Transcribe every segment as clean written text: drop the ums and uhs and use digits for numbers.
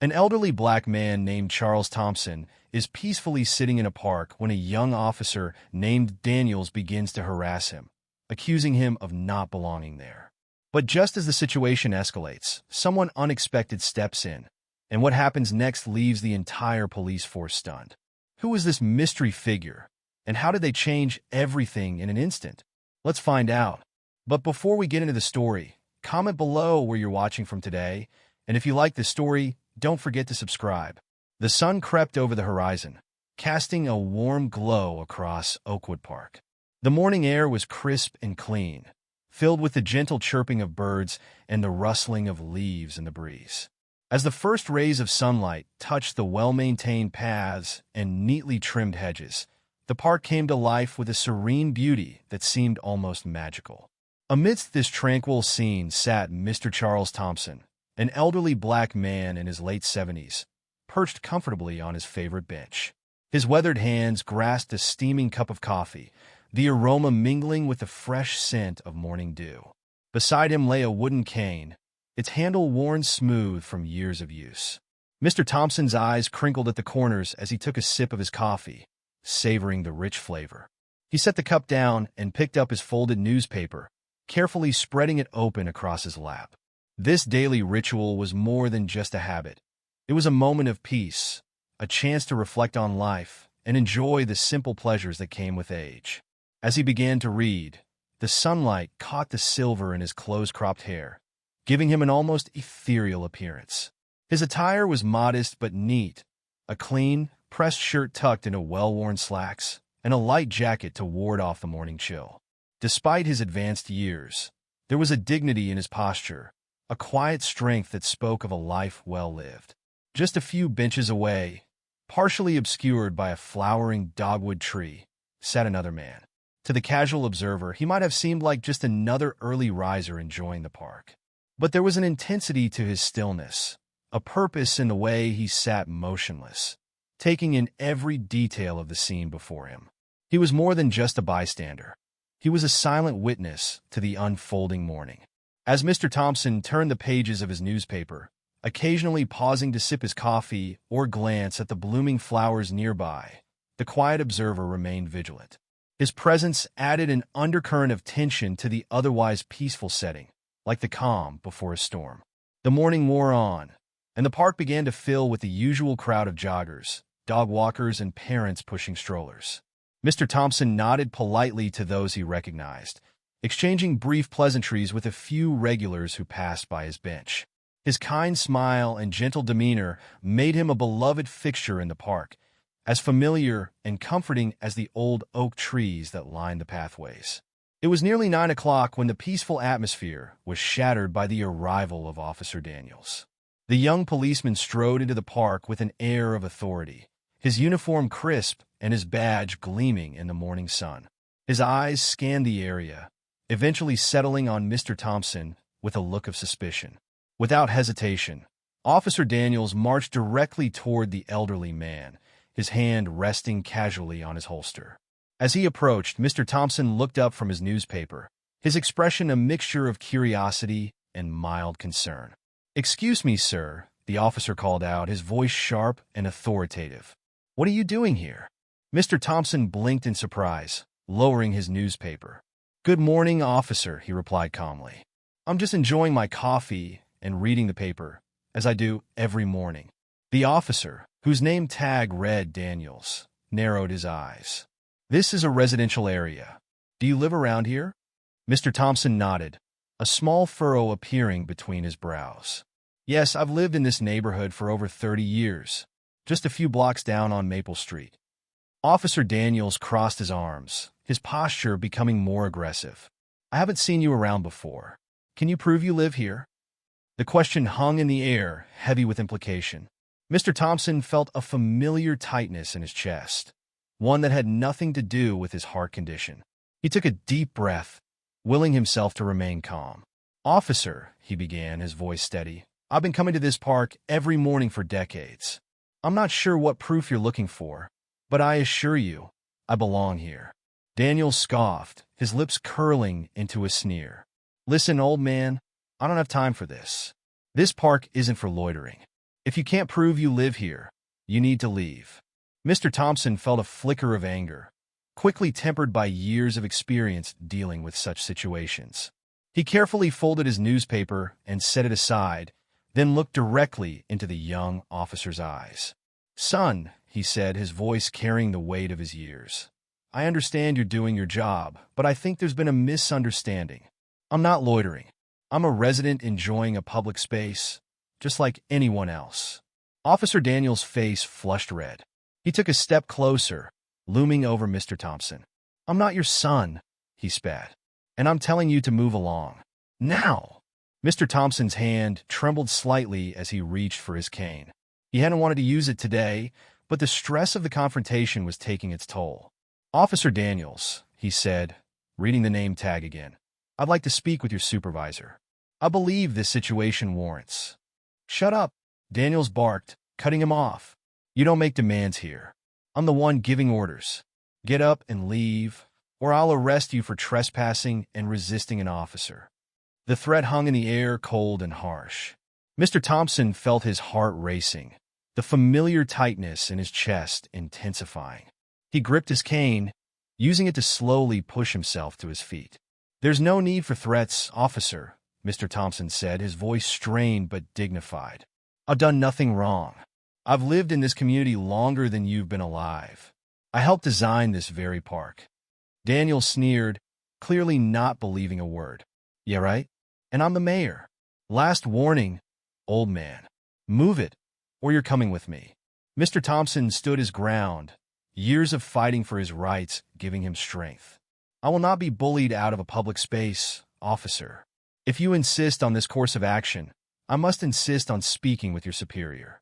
An elderly black man named Charles Thompson is peacefully sitting in a park when a young officer named Daniels begins to harass him, accusing him of not belonging there. But just as the situation escalates, someone unexpected steps in, and what happens next leaves the entire police force stunned. Who is this mystery figure, and how did they change everything in an instant? Let's find out. But before we get into the story, comment below where you're watching from today, and if you like this story, don't forget to subscribe. The sun crept over the horizon, casting a warm glow across Oakwood Park. The morning air was crisp and clean, filled with the gentle chirping of birds and the rustling of leaves in the breeze. As the first rays of sunlight touched the well-maintained paths and neatly trimmed hedges, the park came to life with a serene beauty that seemed almost magical. Amidst this tranquil scene sat Mr. Charles Thompson, an elderly black man in his late 70s, perched comfortably on his favorite bench. His weathered hands grasped a steaming cup of coffee, the aroma mingling with the fresh scent of morning dew. Beside him lay a wooden cane, its handle worn smooth from years of use. Mr. Thompson's eyes crinkled at the corners as he took a sip of his coffee, savoring the rich flavor. He set the cup down and picked up his folded newspaper, carefully spreading it open across his lap. This daily ritual was more than just a habit. It was a moment of peace, a chance to reflect on life and enjoy the simple pleasures that came with age. As he began to read, the sunlight caught the silver in his close-cropped hair, giving him an almost ethereal appearance. His attire was modest but neat, a clean, pressed shirt tucked into well-worn slacks, and a light jacket to ward off the morning chill. Despite his advanced years, there was a dignity in his posture, a quiet strength that spoke of a life well lived. Just a few benches away, partially obscured by a flowering dogwood tree, sat another man. To the casual observer, he might have seemed like just another early riser enjoying the park. But there was an intensity to his stillness, a purpose in the way he sat motionless, taking in every detail of the scene before him. He was more than just a bystander. He was a silent witness to the unfolding morning. As Mr. Thompson turned the pages of his newspaper, occasionally pausing to sip his coffee or glance at the blooming flowers nearby, the quiet observer remained vigilant. His presence added an undercurrent of tension to the otherwise peaceful setting, like the calm before a storm. The morning wore on, and the park began to fill with the usual crowd of joggers, dog walkers, and parents pushing strollers. Mr. Thompson nodded politely to those he recognized, exchanging brief pleasantries with a few regulars who passed by his bench. His kind smile and gentle demeanor made him a beloved fixture in the park, as familiar and comforting as the old oak trees that lined the pathways. It was nearly 9 o'clock when the peaceful atmosphere was shattered by the arrival of Officer Daniels. The young policeman strode into the park with an air of authority, his uniform crisp and his badge gleaming in the morning sun. His eyes scanned the area, eventually settling on Mr. Thompson with a look of suspicion. Without hesitation, Officer Daniels marched directly toward the elderly man, his hand resting casually on his holster. As he approached, Mr. Thompson looked up from his newspaper, his expression a mixture of curiosity and mild concern. "Excuse me, sir," the officer called out, his voice sharp and authoritative. "What are you doing here?" Mr. Thompson blinked in surprise, lowering his newspaper. "Good morning, officer," he replied calmly. "I'm just enjoying my coffee and reading the paper, as I do every morning." The officer, whose name tag read Daniels, narrowed his eyes. "This is a residential area. Do you live around here?" Mr. Thompson nodded, a small furrow appearing between his brows. "Yes, I've lived in this neighborhood for over 30 years, just a few blocks down on Maple Street." Officer Daniels crossed his arms, his posture becoming more aggressive. "I haven't seen you around before. Can you prove you live here?" The question hung in the air, heavy with implication. Mr. Thompson felt a familiar tightness in his chest, one that had nothing to do with his heart condition. He took a deep breath, willing himself to remain calm. "Officer," he began, his voice steady, "I've been coming to this park every morning for decades. I'm not sure what proof you're looking for, but I assure you, I belong here." Daniel scoffed, his lips curling into a sneer. "Listen, old man, I don't have time for this. This park isn't for loitering. If you can't prove you live here, you need to leave. Mr. Thompson felt a flicker of anger, quickly tempered by years of experience dealing with such situations. He carefully folded his newspaper and set it aside, then looked directly into the young officer's eyes. "Son," he said, his voice carrying the weight of his years, "I understand you're doing your job, but I think there's been a misunderstanding. I'm not loitering. I'm a resident enjoying a public space, just like anyone else." Officer Daniels' face flushed red. He took a step closer, looming over Mr. Thompson. "I'm not your son," he spat, "and I'm telling you to move along. Now!" Mr. Thompson's hand trembled slightly as he reached for his cane. He hadn't wanted to use it today, but the stress of the confrontation was taking its toll. "Officer Daniels," he said, reading the name tag again, "I'd like to speak with your supervisor. I believe this situation warrants." "Shut up," Daniels barked, cutting him off. "You don't make demands here. I'm the one giving orders. Get up and leave, or I'll arrest you for trespassing and resisting an officer." The threat hung in the air, cold and harsh. Mr. Thompson felt his heart racing, the familiar tightness in his chest intensifying. He gripped his cane, using it to slowly push himself to his feet. "There's no need for threats, officer," Mr. Thompson said, his voice strained but dignified. "I've done nothing wrong. I've lived in this community longer than you've been alive. I helped design this very park." Daniel sneered, clearly not believing a word. "Yeah, right? And I'm the mayor. Last warning, old man. Move it, or you're coming with me." Mr. Thompson stood his ground, years of fighting for his rights giving him strength. "I will not be bullied out of a public space, officer. If you insist on this course of action, I must insist on speaking with your superior."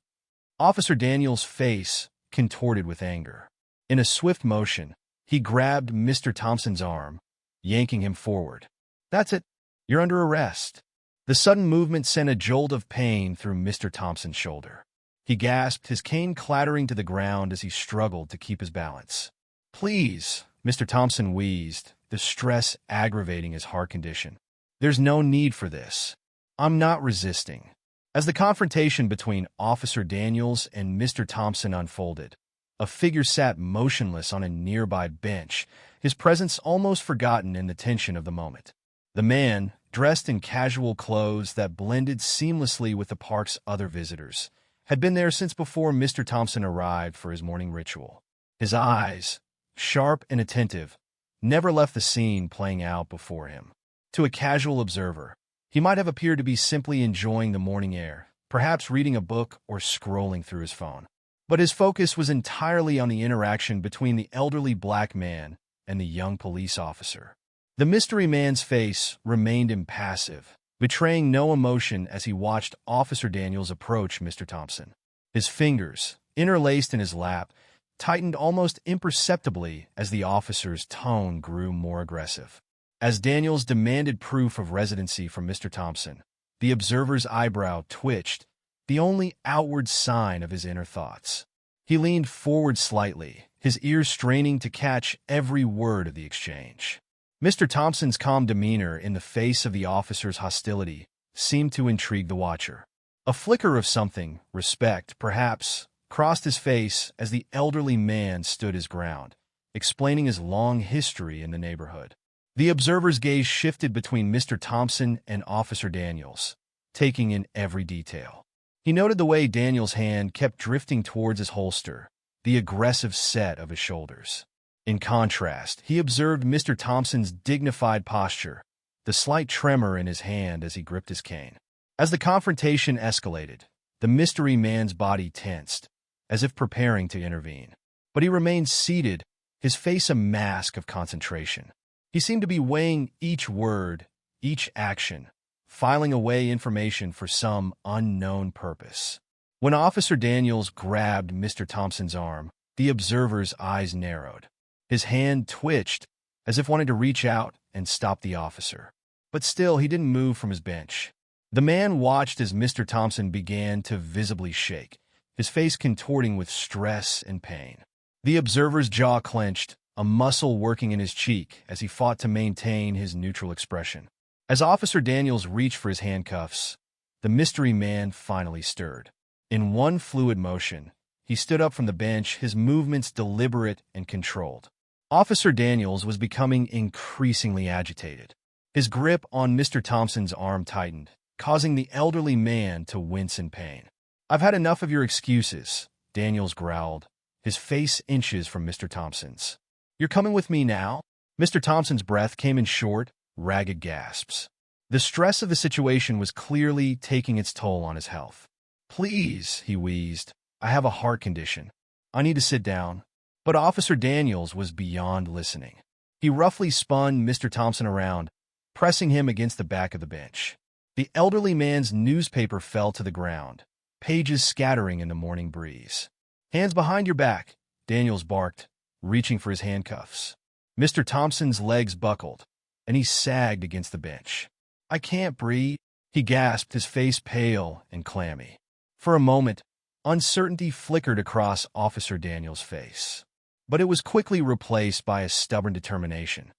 Officer Daniels' face contorted with anger. In a swift motion, he grabbed Mr. Thompson's arm, yanking him forward. "That's it. You're under arrest." The sudden movement sent a jolt of pain through Mr. Thompson's shoulder. He gasped, his cane clattering to the ground as he struggled to keep his balance. "Please," Mr. Thompson wheezed, the stress aggravating his heart condition. "There's no need for this. I'm not resisting." As the confrontation between Officer Daniels and Mr. Thompson unfolded, a figure sat motionless on a nearby bench, his presence almost forgotten in the tension of the moment. The man, dressed in casual clothes that blended seamlessly with the park's other visitors, had been there since before Mr. Thompson arrived for his morning ritual. His eyes, sharp and attentive, never left the scene playing out before him. To a casual observer, he might have appeared to be simply enjoying the morning air, perhaps reading a book or scrolling through his phone. But his focus was entirely on the interaction between the elderly black man and the young police officer. The mystery man's face remained impassive, betraying no emotion as he watched Officer Daniels approach Mr. Thompson. His fingers, interlaced in his lap, tightened almost imperceptibly as the officer's tone grew more aggressive. As Daniels demanded proof of residency from Mr. Thompson, the observer's eyebrow twitched, the only outward sign of his inner thoughts. He leaned forward slightly, his ears straining to catch every word of the exchange. Mr. Thompson's calm demeanor in the face of the officer's hostility seemed to intrigue the watcher. A flicker of something, respect, perhaps, crossed his face as the elderly man stood his ground, explaining his long history in the neighborhood. The observer's gaze shifted between Mr. Thompson and Officer Daniels, taking in every detail. He noted the way Daniels' hand kept drifting towards his holster, the aggressive set of his shoulders. In contrast, he observed Mr. Thompson's dignified posture, the slight tremor in his hand as he gripped his cane. As the confrontation escalated, the mystery man's body tensed, as if preparing to intervene. But he remained seated, his face a mask of concentration. He seemed to be weighing each word, each action, filing away information for some unknown purpose. When Officer Daniels grabbed Mr. Thompson's arm, the observer's eyes narrowed. His hand twitched, as if wanting to reach out and stop the officer. But still, he didn't move from his bench. The man watched as Mr. Thompson began to visibly shake, his face contorting with stress and pain. The observer's jaw clenched, a muscle working in his cheek as he fought to maintain his neutral expression. As Officer Daniels reached for his handcuffs, the mystery man finally stirred. In one fluid motion, he stood up from the bench, his movements deliberate and controlled. Officer Daniels was becoming increasingly agitated. His grip on Mr. Thompson's arm tightened, causing the elderly man to wince in pain. "I've had enough of your excuses," Daniels growled, his face inches from Mr. Thompson's. "You're coming with me now?" Mr. Thompson's breath came in short, ragged gasps. The stress of the situation was clearly taking its toll on his health. "Please," he wheezed, "I have a heart condition. I need to sit down." But Officer Daniels was beyond listening. He roughly spun Mr. Thompson around, pressing him against the back of the bench. The elderly man's newspaper fell to the ground, pages scattering in the morning breeze. "Hands behind your back," Daniels barked, reaching for his handcuffs. Mr. Thompson's legs buckled, and he sagged against the bench. "I can't breathe," he gasped, his face pale and clammy. For a moment, uncertainty flickered across Officer Daniels' face. But it was quickly replaced by a stubborn determination.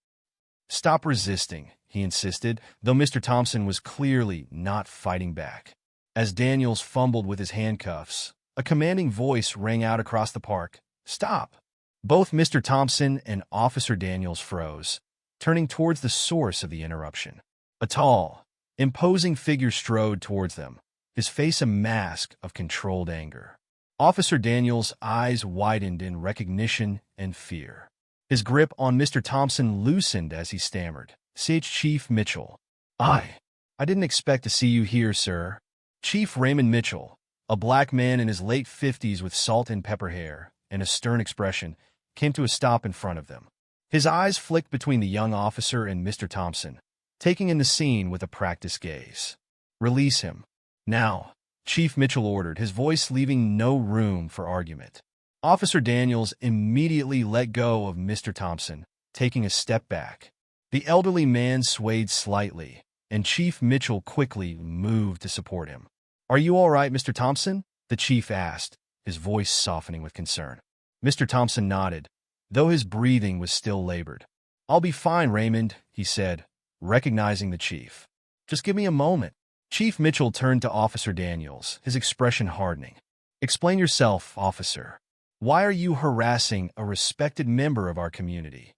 "Stop resisting," he insisted, though Mr. Thompson was clearly not fighting back. As Daniels fumbled with his handcuffs, a commanding voice rang out across the park. "Stop!" Both Mr. Thompson and Officer Daniels froze, turning towards the source of the interruption. A tall, imposing figure strode towards them, his face a mask of controlled anger. Officer Daniels' eyes widened in recognition and fear. His grip on Mr. Thompson loosened as he stammered. "Chief Mitchell." I didn't expect to see you here, sir." Chief Raymond Mitchell, a black man in his late 50s with salt and pepper hair and a stern expression, came to a stop in front of them. His eyes flicked between the young officer and Mr. Thompson, taking in the scene with a practiced gaze. "Release him. Now," Chief Mitchell ordered, his voice leaving no room for argument. Officer Daniels immediately let go of Mr. Thompson, taking a step back. The elderly man swayed slightly, and Chief Mitchell quickly moved to support him. "Are you all right, Mr. Thompson?" the chief asked, his voice softening with concern. Mr. Thompson nodded, though his breathing was still labored. "I'll be fine, Raymond," he said, recognizing the chief. "Just give me a moment." Chief Mitchell turned to Officer Daniels, his expression hardening. "Explain yourself, officer. Why are you harassing a respected member of our community?"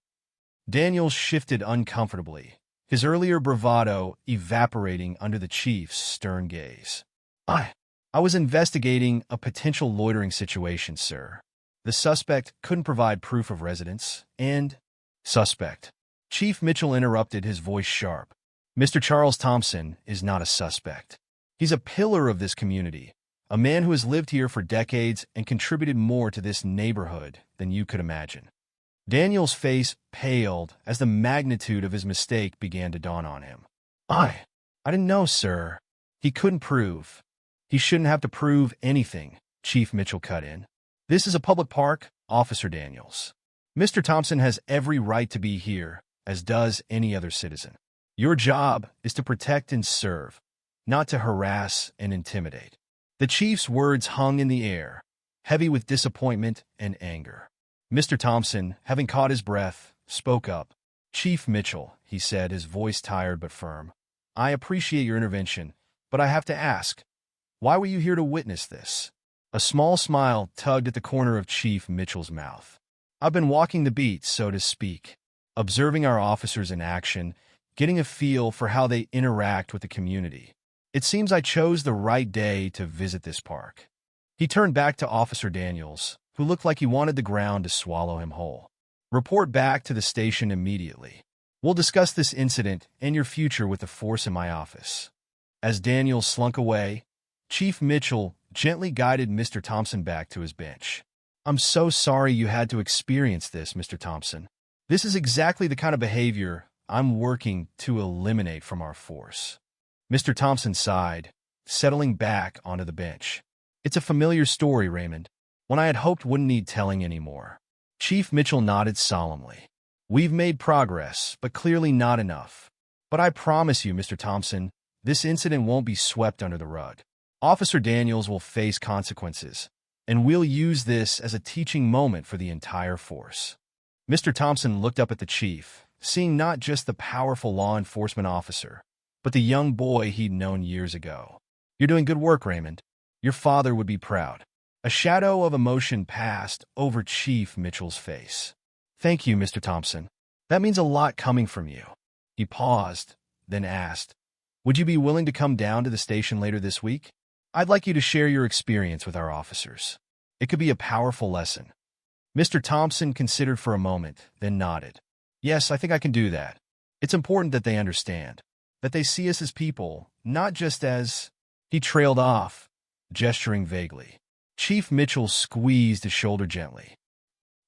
Daniels shifted uncomfortably, his earlier bravado evaporating under the chief's stern gaze. I was investigating a potential loitering situation, sir. The suspect couldn't provide proof of residence, and—" "Suspect." Chief Mitchell interrupted, his voice sharp. "Mr. Charles Thompson is not a suspect. He's a pillar of this community, a man who has lived here for decades and contributed more to this neighborhood than you could imagine." Daniel's face paled as the magnitude of his mistake began to dawn on him. I didn't know, sir." "He couldn't prove." "He shouldn't have to prove anything," Chief Mitchell cut in. "This is a public park, Officer Daniels. Mr. Thompson has every right to be here, as does any other citizen. Your job is to protect and serve, not to harass and intimidate." The chief's words hung in the air, heavy with disappointment and anger. Mr. Thompson, having caught his breath, spoke up. "Chief Mitchell," he said, his voice tired but firm, "I appreciate your intervention, but I have to ask, why were you here to witness this?" A small smile tugged at the corner of Chief Mitchell's mouth. "I've been walking the beat, so to speak, observing our officers in action, getting a feel for how they interact with the community. It seems I chose the right day to visit this park." He turned back to Officer Daniels, who looked like he wanted the ground to swallow him whole. "Report back to the station immediately. We'll discuss this incident and your future with the force in my office." As Daniels slunk away, Chief Mitchell gently guided Mr. Thompson back to his bench. "I'm so sorry you had to experience this, Mr. Thompson. This is exactly the kind of behavior I'm working to eliminate from our force." Mr. Thompson sighed, settling back onto the bench. "It's a familiar story, Raymond, one I had hoped wouldn't need telling anymore." Chief Mitchell nodded solemnly. "We've made progress, but clearly not enough. But I promise you, Mr. Thompson, this incident won't be swept under the rug. Officer Daniels will face consequences, and we'll use this as a teaching moment for the entire force." Mr. Thompson looked up at the chief, seeing not just the powerful law enforcement officer, but the young boy he'd known years ago. "You're doing good work, Raymond. Your father would be proud. A shadow of emotion passed over Chief Mitchell's face. Thank you, Mr. Thompson. That means a lot coming from you. He paused, then asked, would you be willing to come down to the station later this week? I'd like you to share your experience with our officers. It could be a powerful lesson. Mr. Thompson considered for a moment, then nodded. Yes, I think I can do that. It's important that they understand, that they see us as people, not just as... He trailed off, gesturing vaguely. Chief Mitchell squeezed his shoulder gently.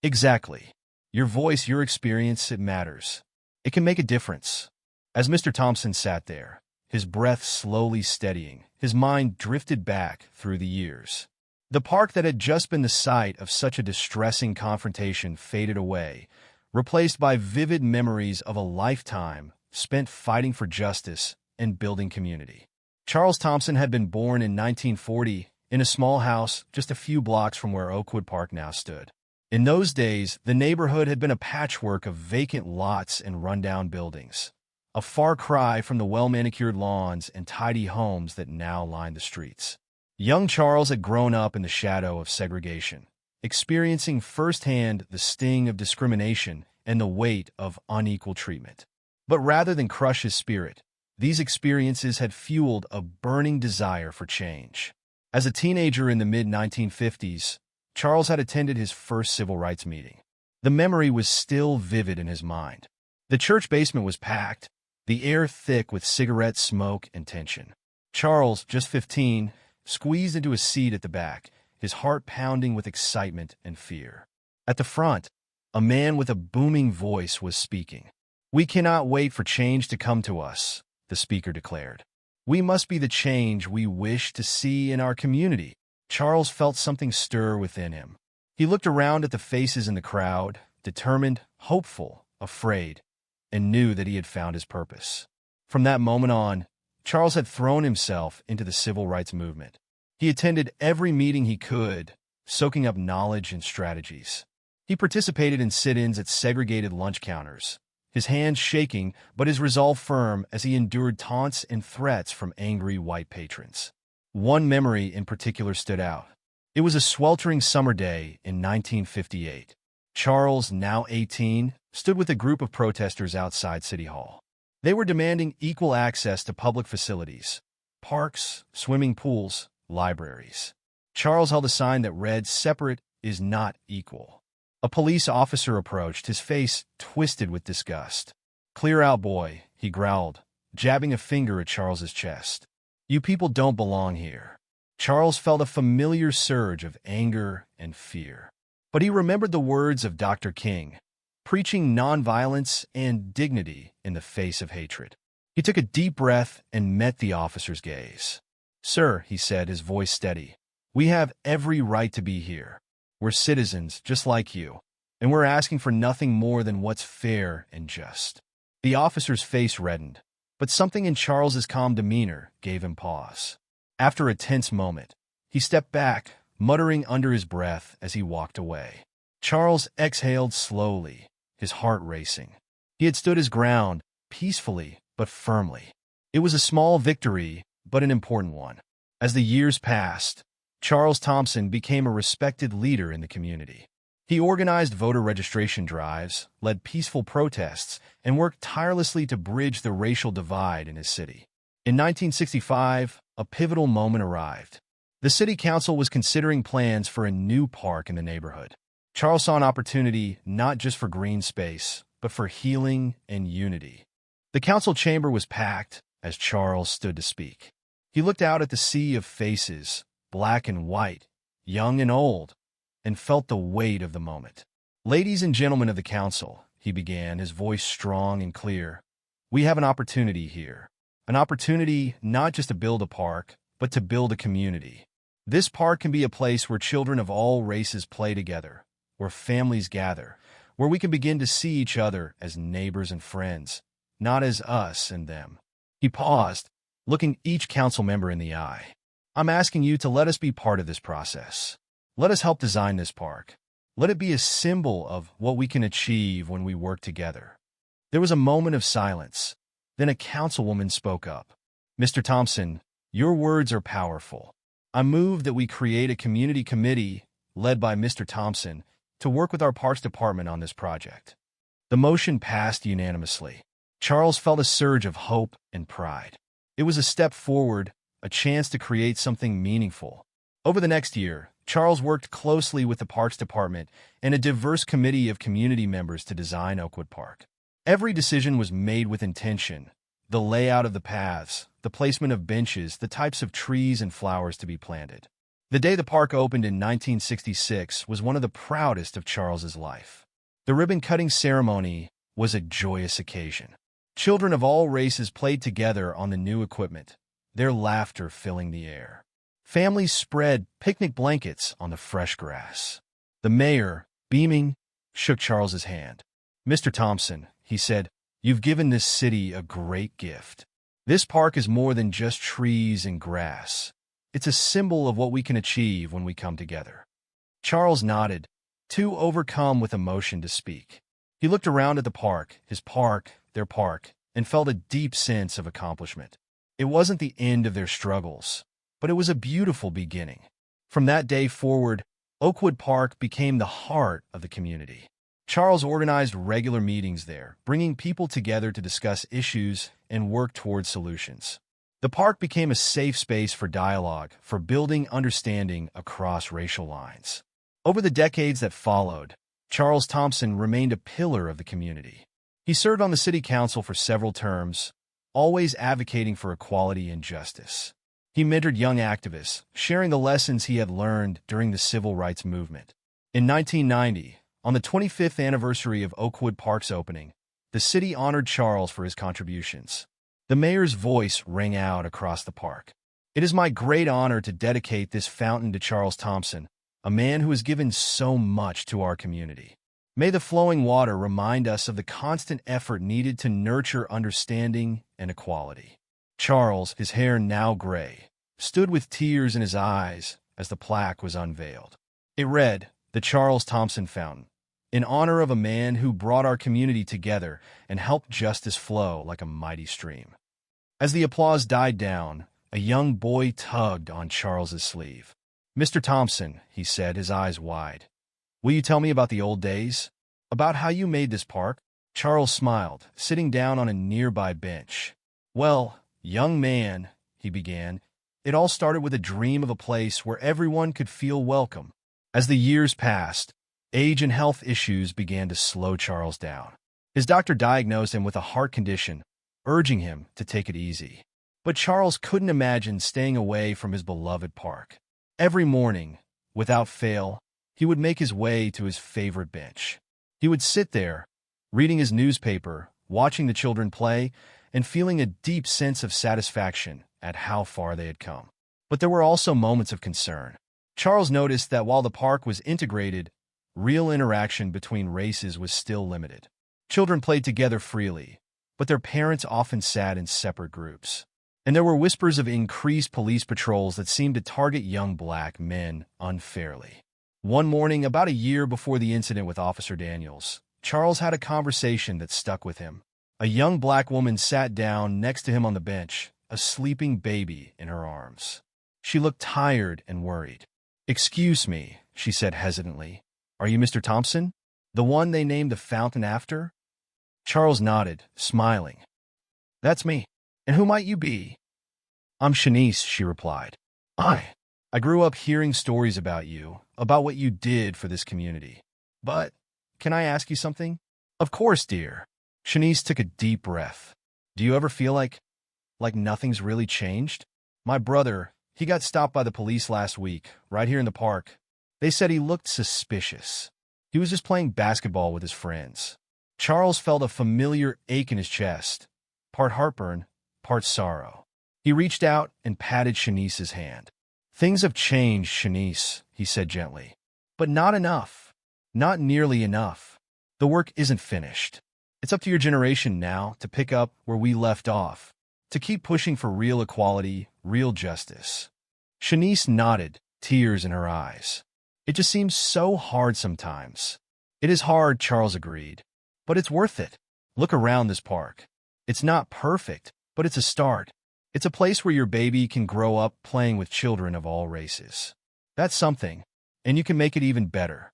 Exactly. Your voice, your experience, it matters. It can make a difference. As Mr. Thompson sat there, his breath slowly steadying, his mind drifted back through the years. The park that had just been the site of such a distressing confrontation faded away, replaced by vivid memories of a lifetime spent fighting for justice and building community. Charles Thompson had been born in 1940 in a small house just a few blocks from where Oakwood Park now stood. In those days, the neighborhood had been a patchwork of vacant lots and rundown buildings, a far cry from the well-manicured lawns and tidy homes that now lined the streets. Young Charles had grown up in the shadow of segregation, experiencing firsthand the sting of discrimination and the weight of unequal treatment. But rather than crush his spirit, these experiences had fueled a burning desire for change. As a teenager in the mid-1950s, Charles had attended his first civil rights meeting. The memory was still vivid in his mind. The church basement was packed, the air thick with cigarette smoke and tension. Charles, just 15, squeezed into a seat at the back, his heart pounding with excitement and fear. At the front, a man with a booming voice was speaking. We cannot wait for change to come to us, the speaker declared. We must be the change we wish to see in our community. Charles felt something stir within him. He looked around at the faces in the crowd, determined, hopeful, afraid, and knew that he had found his purpose. From that moment on, Charles had thrown himself into the civil rights movement. He attended every meeting he could, soaking up knowledge and strategies. He participated in sit-ins at segregated lunch counters, his hands shaking but his resolve firm as he endured taunts and threats from angry white patrons. One memory in particular stood out. It was a sweltering summer day in 1958. Charles, now 18, stood with a group of protesters outside City Hall. They were demanding equal access to public facilities, parks, swimming pools, libraries. Charles held a sign that read, "Separate is not equal." A police officer approached, his face twisted with disgust. "Clear out, boy," he growled, jabbing a finger at Charles's chest. "You people don't belong here." Charles felt a familiar surge of anger and fear. But he remembered the words of Dr. King, preaching nonviolence and dignity in the face of hatred. He took a deep breath and met the officer's gaze. "Sir," he said, his voice steady, "we have every right to be here. We're citizens just like you, and we're asking for nothing more than what's fair and just." The officer's face reddened, but something in Charles's calm demeanor gave him pause. After a tense moment, he stepped back, muttering under his breath as he walked away. Charles exhaled slowly, his heart racing. He had stood his ground, peacefully but firmly. It was a small victory, but an important one. As the years passed, Charles Thompson became a respected leader in the community. He organized voter registration drives, led peaceful protests, and worked tirelessly to bridge the racial divide in his city. In 1965, a pivotal moment arrived. The city council was considering plans for a new park in the neighborhood. Charles saw an opportunity not just for green space, but for healing and unity. The council chamber was packed as Charles stood to speak. He looked out at the sea of faces, black and white, young and old, and felt the weight of the moment. "Ladies and gentlemen of the council," he began, his voice strong and clear, "we have an opportunity here. An opportunity not just to build a park, but to build a community. This park can be a place where children of all races play together, where families gather, where we can begin to see each other as neighbors and friends, not as us and them." He paused, looking each council member in the eye. "I'm asking you to let us be part of this process. Let us help design this park. Let it be a symbol of what we can achieve when we work together." There was a moment of silence. Then a councilwoman spoke up. "Mr. Thompson, your words are powerful. I move that we create a community committee led by Mr. Thompson to work with our Parks Department on this project." The motion passed unanimously. Charles felt a surge of hope and pride. It was a step forward, a chance to create something meaningful. Over the next year, Charles worked closely with the Parks Department and a diverse committee of community members to design Oakwood Park. Every decision was made with intention: the layout of the paths, the placement of benches, the types of trees and flowers to be planted. The day the park opened in 1966 was one of the proudest of Charles's life. The ribbon-cutting ceremony was a joyous occasion. Children of all races played together on the new equipment, their laughter filling the air. Families spread picnic blankets on the fresh grass. The mayor, beaming, shook Charles's hand. "Mr. Thompson," he said, "you've given this city a great gift. This park is more than just trees and grass. It's a symbol of what we can achieve when we come together." Charles nodded, too overcome with emotion to speak. He looked around at the park, his park, their park, and felt a deep sense of accomplishment. It wasn't the end of their struggles, but it was a beautiful beginning. From that day forward, Oakwood Park became the heart of the community. Charles organized regular meetings there, bringing people together to discuss issues and work toward solutions. The park became a safe space for dialogue, for building understanding across racial lines. Over the decades that followed, Charles Thompson remained a pillar of the community. He served on the city council for several terms, always advocating for equality and justice. He mentored young activists, sharing the lessons he had learned during the civil rights movement. In 1990, on the 25th anniversary of Oakwood Park's opening, the city honored Charles for his contributions. The mayor's voice rang out across the park. "It is my great honor to dedicate this fountain to Charles Thompson, a man who has given so much to our community. May the flowing water remind us of the constant effort needed to nurture understanding and equality." Charles, his hair now gray, stood with tears in his eyes as the plaque was unveiled. It read, "The Charles Thompson Fountain, in honor of a man who brought our community together and helped justice flow like a mighty stream." As the applause died down, a young boy tugged on Charles's sleeve. "Mr. Thompson," he said, his eyes wide, "will you tell me about the old days? About how you made this park?" Charles smiled, sitting down on a nearby bench. "Well, young man," he began, "it all started with a dream of a place where everyone could feel welcome." As the years passed, age and health issues began to slow Charles down. His doctor diagnosed him with a heart condition, urging him to take it easy. But Charles couldn't imagine staying away from his beloved park. Every morning, without fail, he would make his way to his favorite bench. He would sit there, reading his newspaper, watching the children play, and feeling a deep sense of satisfaction at how far they had come. But there were also moments of concern. Charles noticed that while the park was integrated, real interaction between races was still limited. Children played together freely, but their parents often sat in separate groups. And there were whispers of increased police patrols that seemed to target young black men unfairly. One morning, about a year before the incident with Officer Daniels, Charles had a conversation that stuck with him. A young black woman sat down next to him on the bench, a sleeping baby in her arms. She looked tired and worried. "Excuse me," she said hesitantly. "Are you Mr. Thompson? The one they named the fountain after?" Charles nodded, smiling. "That's me. And who might you be?" "I'm Shanice," she replied. I grew up hearing stories about you, about what you did for this community. But can I ask you something?" "Of course, dear." Shanice took a deep breath. "Do you ever feel like nothing's really changed? My brother, he got stopped by the police last week, right here in the park. They said he looked suspicious. He was just playing basketball with his friends." Charles felt a familiar ache in his chest, part heartburn, part sorrow. He reached out and patted Shanice's hand. "Things have changed, Shanice," he said gently. "But not enough. Not nearly enough. The work isn't finished. It's up to your generation now to pick up where we left off, to keep pushing for real equality, real justice." Shanice nodded, tears in her eyes. "It just seems so hard sometimes." "It is hard," Charles agreed. "But it's worth it. Look around this park. It's not perfect, but it's a start. It's a place where your baby can grow up playing with children of all races. That's something, and you can make it even better.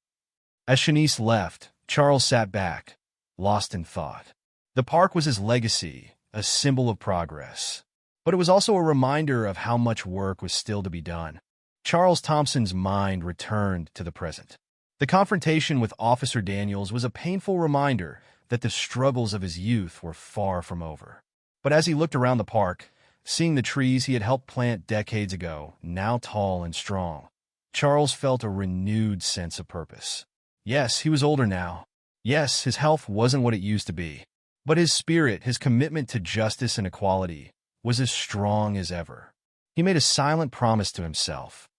As Shanice left, Charles sat back, lost in thought. The park was his legacy, a symbol of progress. But it was also a reminder of how much work was still to be done. Charles Thompson's mind returned to the present. The confrontation with Officer Daniels was a painful reminder that the struggles of his youth were far from over. But as he looked around the park, seeing the trees he had helped plant decades ago, now tall and strong, Charles felt a renewed sense of purpose. Yes, he was older now. Yes, his health wasn't what it used to be. But his spirit, his commitment to justice and equality, was as strong as ever. He made a silent promise to himself.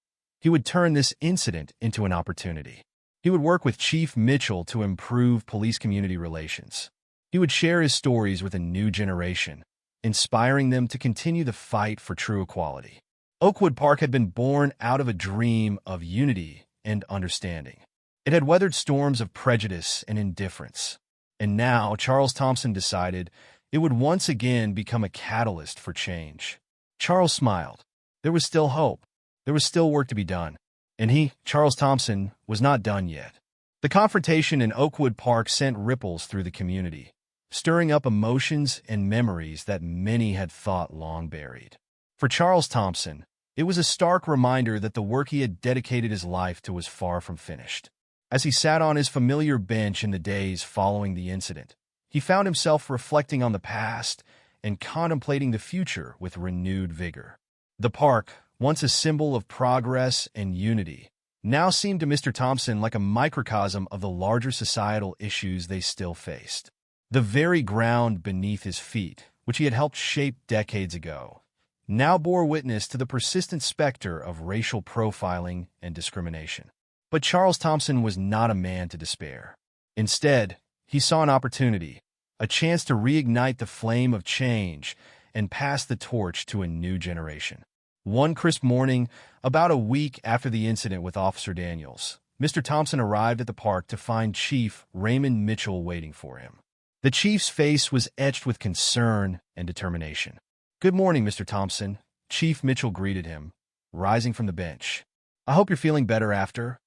He would turn this incident into an opportunity. He would work with Chief Mitchell to improve police-community relations. He would share his stories with a new generation, inspiring them to continue the fight for true equality. Oakwood Park had been born out of a dream of unity and understanding. It had weathered storms of prejudice and indifference. And now Charles Thompson decided it would once again become a catalyst for change. Charles smiled. There was still hope. There was still work to be done. And he, Charles Thompson, was not done yet. The confrontation in Oakwood Park sent ripples through the community, stirring up emotions and memories that many had thought long buried. For Charles Thompson, it was a stark reminder that the work he had dedicated his life to was far from finished. As he sat on his familiar bench in the days following the incident, he found himself reflecting on the past and contemplating the future with renewed vigor. The park, once a symbol of progress and unity, now seemed to Mr. Thompson like a microcosm of the larger societal issues they still faced. The very ground beneath his feet, which he had helped shape decades ago, now bore witness to the persistent specter of racial profiling and discrimination. But Charles Thompson was not a man to despair. Instead, he saw an opportunity, a chance to reignite the flame of change and pass the torch to a new generation. One crisp morning, about a week after the incident with Officer Daniels, Mr. Thompson arrived at the park to find Chief Raymond Mitchell waiting for him. The chief's face was etched with concern and determination. "Good morning, Mr. Thompson," Chief Mitchell greeted him, rising from the bench. "I hope you're feeling better after."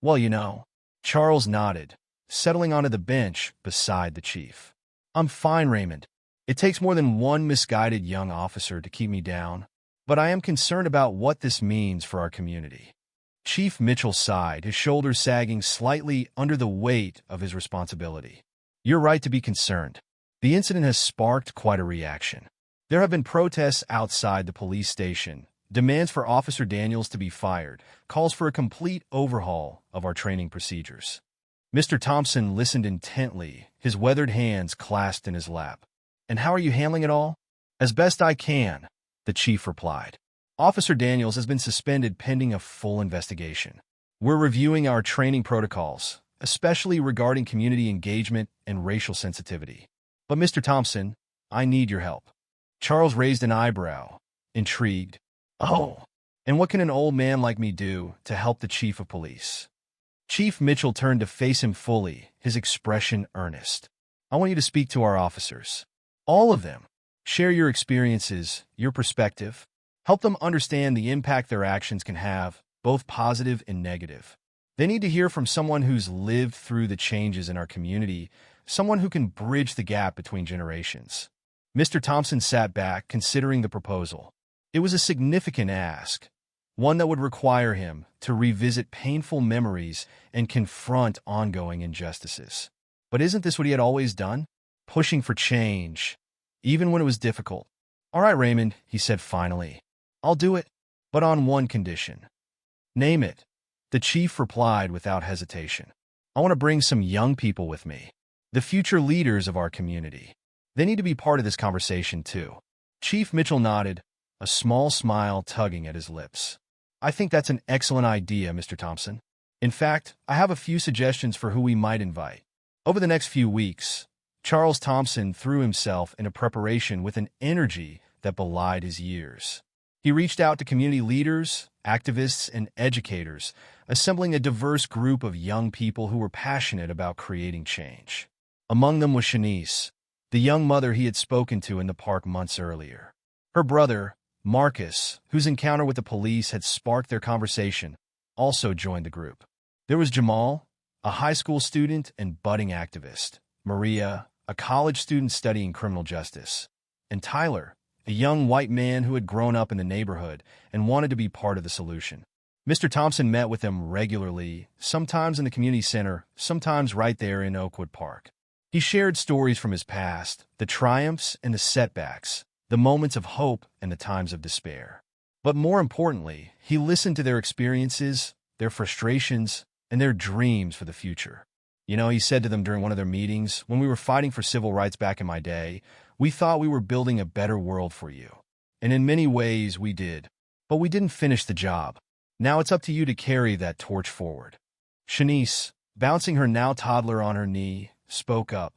"Well, you know." Charles nodded, settling onto the bench beside the chief. "I'm fine, Raymond. It takes more than one misguided young officer to keep me down, but I am concerned about what this means for our community." Chief Mitchell sighed, his shoulders sagging slightly under the weight of his responsibility. "You're right to be concerned. The incident has sparked quite a reaction. There have been protests outside the police station, demands for Officer Daniels to be fired, calls for a complete overhaul of our training procedures." Mr. Thompson listened intently, his weathered hands clasped in his lap. "And how are you handling it all?" "As best I can," the chief replied. "Officer Daniels has been suspended pending a full investigation. We're reviewing our training protocols, especially regarding community engagement and racial sensitivity. But Mr. Thompson, I need your help." Charles raised an eyebrow, intrigued. "Oh, and what can an old man like me do to help the chief of police?" Chief Mitchell turned to face him fully, his expression earnest. "I want you to speak to our officers. All of them. Share your experiences, your perspective. Help them understand the impact their actions can have, both positive and negative. They need to hear from someone who's lived through the changes in our community, someone who can bridge the gap between generations." Mr. Thompson sat back, considering the proposal. It was a significant ask, one that would require him to revisit painful memories and confront ongoing injustices. But isn't this what he had always done? Pushing for change, even when it was difficult. "All right, Raymond," he said finally. "I'll do it, but on one condition." "Name it," the chief replied without hesitation. "I want to bring some young people with me, the future leaders of our community. They need to be part of this conversation too." Chief Mitchell nodded, a small smile tugging at his lips. "I think that's an excellent idea, Mr. Thompson. In fact, I have a few suggestions for who we might invite." Over the next few weeks, Charles Thompson threw himself into preparation with an energy that belied his years. He reached out to community leaders, activists, and educators, assembling a diverse group of young people who were passionate about creating change. Among them was Shanice, the young mother he had spoken to in the park months earlier. Her brother, Marcus, whose encounter with the police had sparked their conversation, also joined the group. There was Jamal, a high school student and budding activist, Maria, a college student studying criminal justice, and Tyler, a young white man who had grown up in the neighborhood and wanted to be part of the solution. Mr. Thompson met with them regularly, sometimes in the community center, sometimes right there in Oakwood Park. He shared stories from his past, the triumphs and the setbacks, the moments of hope and the times of despair. But more importantly, he listened to their experiences, their frustrations, and their dreams for the future. He said to them during one of their meetings, when we were fighting for civil rights back in my day, we thought we were building a better world for you. And in many ways, we did. But we didn't finish the job. Now it's up to you to carry that torch forward. Shanice, bouncing her now toddler on her knee, spoke up.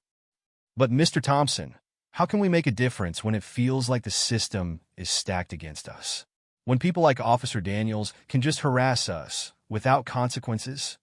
But Mr. Thompson, how can we make a difference when it feels like the system is stacked against us? When people like Officer Daniels can just harass us without consequences?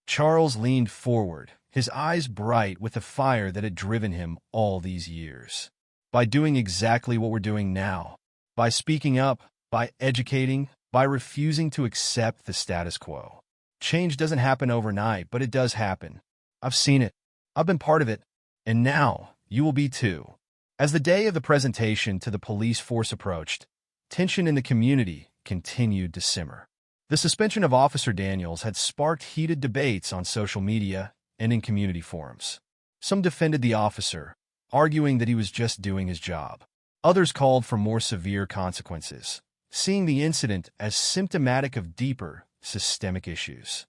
Charles leaned forward, his eyes bright with the fire that had driven him all these years. By doing exactly what we're doing now, by speaking up, by educating, by refusing to accept the status quo. Change doesn't happen overnight, but it does happen. I've seen it. I've been part of it. And now, you will be too. As the day of the presentation to the police force approached, tension in the community continued to simmer. The suspension of Officer Daniels had sparked heated debates on social media and in community forums. Some defended the officer, arguing that he was just doing his job. Others called for more severe consequences, seeing the incident as symptomatic of deeper, systemic issues.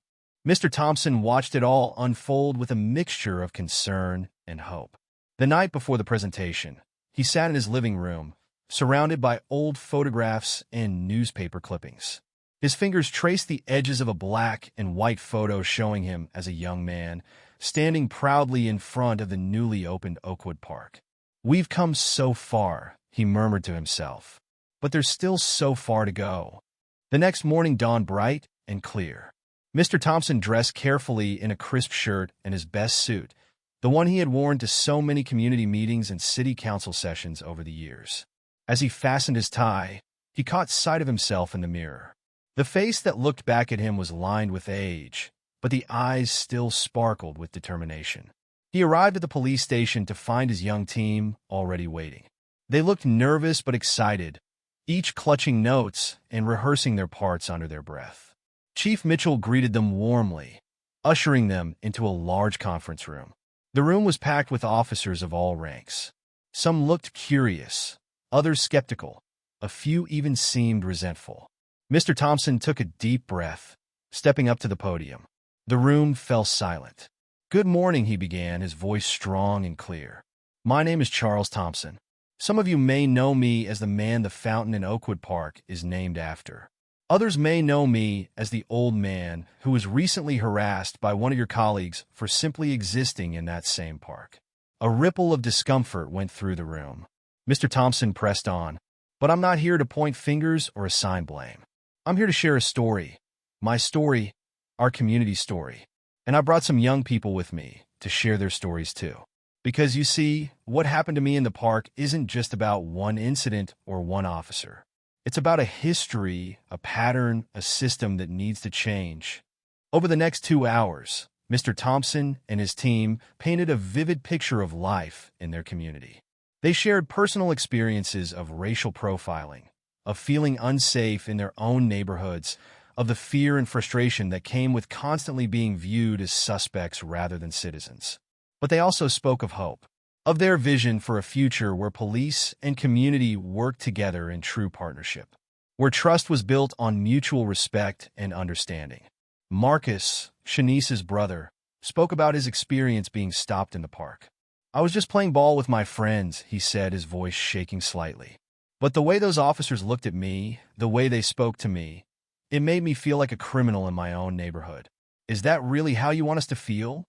Mr. Thompson watched it all unfold with a mixture of concern and hope. The night before the presentation, he sat in his living room, surrounded by old photographs and newspaper clippings. His fingers traced the edges of a black and white photo showing him as a young man, standing proudly in front of the newly opened Oakwood Park. "We've come so far," he murmured to himself. "But there's still so far to go." The next morning dawned bright and clear. Mr. Thompson dressed carefully in a crisp shirt and his best suit, the one he had worn to so many community meetings and city council sessions over the years. As he fastened his tie, he caught sight of himself in the mirror. The face that looked back at him was lined with age, but the eyes still sparkled with determination. He arrived at the police station to find his young team already waiting. They looked nervous but excited, each clutching notes and rehearsing their parts under their breath. Chief Mitchell greeted them warmly, ushering them into a large conference room. The room was packed with officers of all ranks. Some looked curious, others skeptical, a few even seemed resentful. Mr. Thompson took a deep breath, stepping up to the podium. The room fell silent. "Good morning," he began, his voice strong and clear. "My name is Charles Thompson. Some of you may know me as the man the fountain in Oakwood Park is named after. Others may know me as the old man who was recently harassed by one of your colleagues for simply existing in that same park." A ripple of discomfort went through the room. Mr. Thompson pressed on, "But I'm not here to point fingers or assign blame. I'm here to share a story. My story, our community story. And I brought some young people with me to share their stories too. Because you see, what happened to me in the park isn't just about one incident or one officer. It's about a history, a pattern, a system that needs to change." Over the next 2 hours, Mr. Thompson and his team painted a vivid picture of life in their community. They shared personal experiences of racial profiling, of feeling unsafe in their own neighborhoods, of the fear and frustration that came with constantly being viewed as suspects rather than citizens. But they also spoke of hope, of their vision for a future where police and community worked together in true partnership, where trust was built on mutual respect and understanding. Marcus, Shanice's brother, spoke about his experience being stopped in the park. "I was just playing ball with my friends," he said, his voice shaking slightly. "But the way those officers looked at me, the way they spoke to me, it made me feel like a criminal in my own neighborhood. Is that really how you want us to feel?"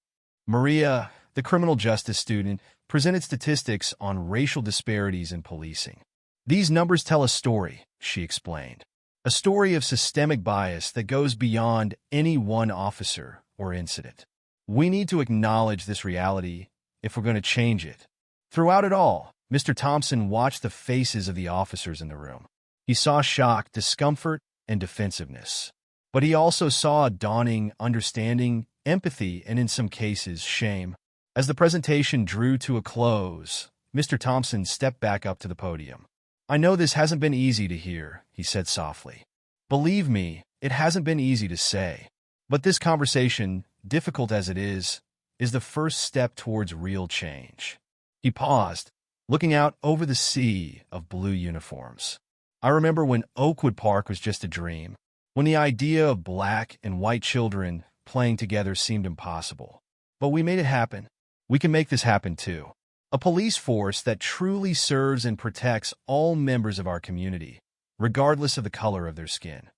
Maria, the criminal justice student, presented statistics on racial disparities in policing. "These numbers tell a story," she explained. "A story of systemic bias that goes beyond any one officer or incident. We need to acknowledge this reality if we're going to change it. Throughout it all, Mr. Thompson watched the faces of the officers in the room. He saw shock, discomfort, and defensiveness. But he also saw a dawning understanding, empathy, and in some cases, shame. As the presentation drew to a close, Mr. Thompson stepped back up to the podium. "I know this hasn't been easy to hear," he said softly. "Believe me, it hasn't been easy to say. But this conversation, difficult as it is the first step towards real change." He paused, looking out over the sea of blue uniforms. "I remember when Oakwood Park was just a dream, when the idea of black and white children playing together seemed impossible. But we made it happen. We can make this happen too. A police force that truly serves and protects all members of our community, regardless of the color of their skin."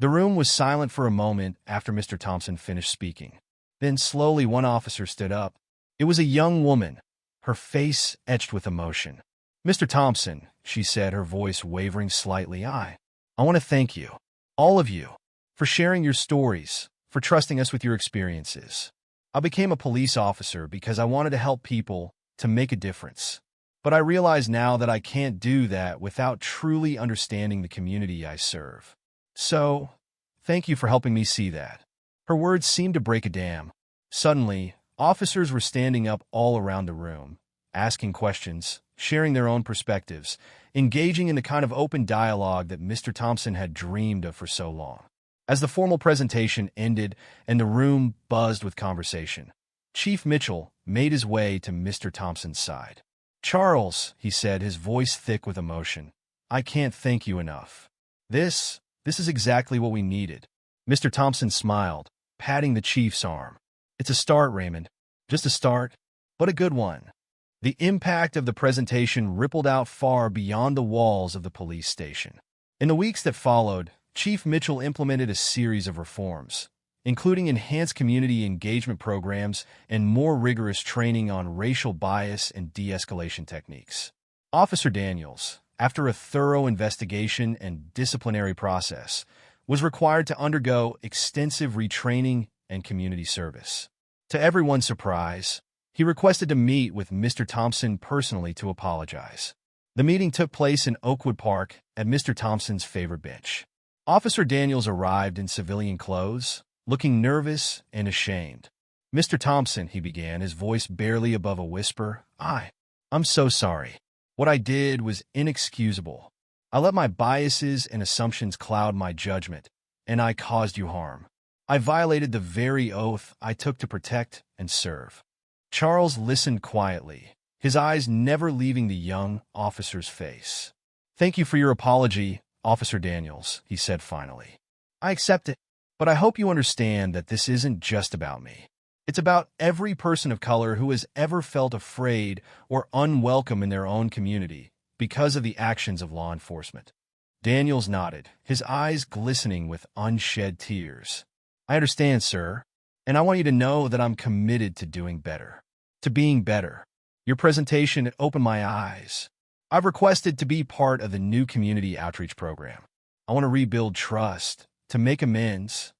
The room was silent for a moment after Mr. Thompson finished speaking. Then slowly one officer stood up. It was a young woman, her face etched with emotion. "Mr. Thompson," she said, her voice wavering slightly, I want to thank you, all of you, for sharing your stories, for trusting us with your experiences. I became a police officer because I wanted to help people, to make a difference. But I realize now that I can't do that without truly understanding the community I serve. So, thank you for helping me see that." Her words seemed to break a dam. Suddenly, officers were standing up all around the room, asking questions, sharing their own perspectives, engaging in the kind of open dialogue that Mr. Thompson had dreamed of for so long. As the formal presentation ended and the room buzzed with conversation, Chief Mitchell made his way to Mr. Thompson's side. "Charles," he said, his voice thick with emotion, "I can't thank you enough. This is exactly what we needed." Mr. Thompson smiled, patting the chief's arm. "It's a start, Raymond. Just a start, but a good one." The impact of the presentation rippled out far beyond the walls of the police station. In the weeks that followed, Chief Mitchell implemented a series of reforms, including enhanced community engagement programs and more rigorous training on racial bias and de-escalation techniques. Officer Daniels, after a thorough investigation and disciplinary process, was required to undergo extensive retraining and community service. To everyone's surprise, he requested to meet with Mr. Thompson personally to apologize. The meeting took place in Oakwood Park at Mr. Thompson's favorite bench. Officer Daniels arrived in civilian clothes, looking nervous and ashamed. "Mr. Thompson," he began, his voice barely above a whisper, I'm so sorry. What I did was inexcusable. I let my biases and assumptions cloud my judgment, and I caused you harm. I violated the very oath I took to protect and serve." Charles listened quietly, his eyes never leaving the young officer's face. "Thank you for your apology, Officer Daniels," he said finally. "I accept it, but I hope you understand that this isn't just about me. It's about every person of color who has ever felt afraid or unwelcome in their own community because of the actions of law enforcement." Daniels nodded, his eyes glistening with unshed tears. "I understand, sir, and I want you to know that I'm committed to doing better, to being better. Your presentation opened my eyes. I've requested to be part of the new community outreach program. I want to rebuild trust, to make amends."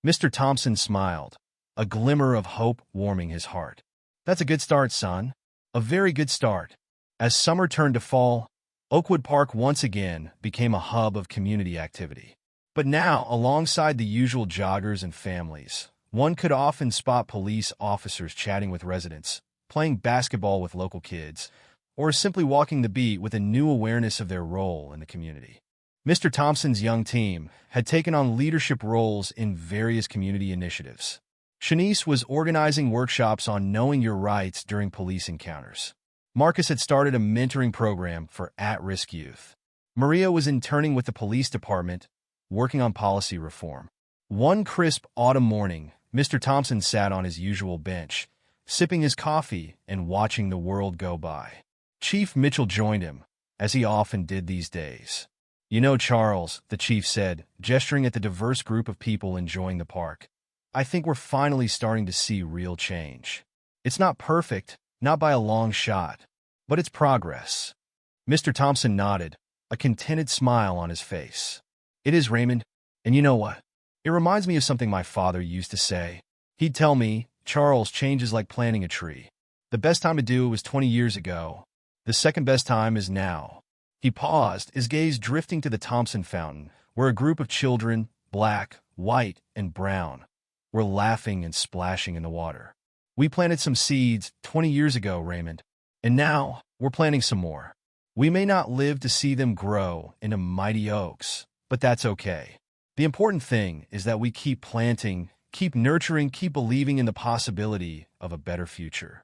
Mr. Thompson smiled, a glimmer of hope warming his heart. "That's a good start, son. A very good start." As summer turned to fall, Oakwood Park once again became a hub of community activity. But now, alongside the usual joggers and families, one could often spot police officers chatting with residents, playing basketball with local kids, or simply walking the beat with a new awareness of their role in the community. Mr. Thompson's young team had taken on leadership roles in various community initiatives. Shanice was organizing workshops on knowing your rights during police encounters. Marcus had started a mentoring program for at-risk youth. Maria was interning with the police department, working on policy reform. One crisp autumn morning, Mr. Thompson sat on his usual bench, sipping his coffee and watching the world go by. Chief Mitchell joined him, as he often did these days. "You know, Charles," the chief said, gesturing at the diverse group of people enjoying the park, "I think we're finally starting to see real change. It's not perfect, not by a long shot, but it's progress." Mr. Thompson nodded, a contented smile on his face. "It is, Raymond, and you know what? It reminds me of something my father used to say. He'd tell me, 'Charles, change is like planting a tree. The best time to do it was 20 years ago, The second best time is now. He paused, his gaze drifting to the Thompson Fountain, where a group of children, black, white, and brown, were laughing and splashing in the water. We planted some seeds 20 years ago, Raymond, and now we're planting some more. We may not live to see them grow into mighty oaks, but that's okay. The important thing is that we keep planting, keep nurturing, keep believing in the possibility of a better future.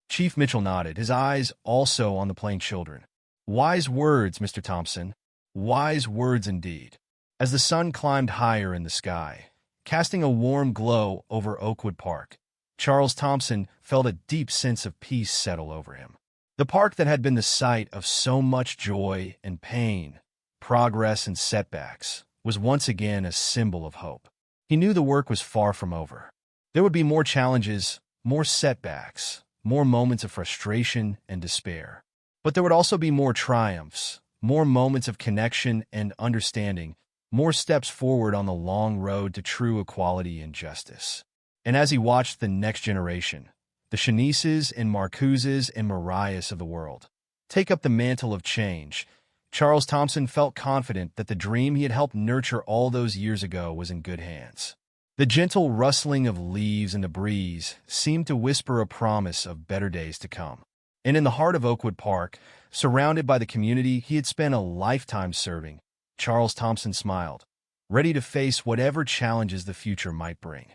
Chief Mitchell nodded, his eyes also on the playing children. Wise words, Mr. Thompson. Wise words indeed. As the sun climbed higher in the sky, casting a warm glow over Oakwood Park, Charles Thompson felt a deep sense of peace settle over him. The park that had been the site of so much joy and pain, progress and setbacks, was once again a symbol of hope. He knew the work was far from over. There would be more challenges, more setbacks, more moments of frustration and despair. But there would also be more triumphs, more moments of connection and understanding, more steps forward on the long road to true equality and justice. And as he watched the next generation, the Shanices and Marcuses and Mariahs of the world, take up the mantle of change, Charles Thompson felt confident that the dream he had helped nurture all those years ago was in good hands. The gentle rustling of leaves in the breeze seemed to whisper a promise of better days to come. And in the heart of Oakwood Park, surrounded by the community he had spent a lifetime serving, Charles Thompson smiled, ready to face whatever challenges the future might bring.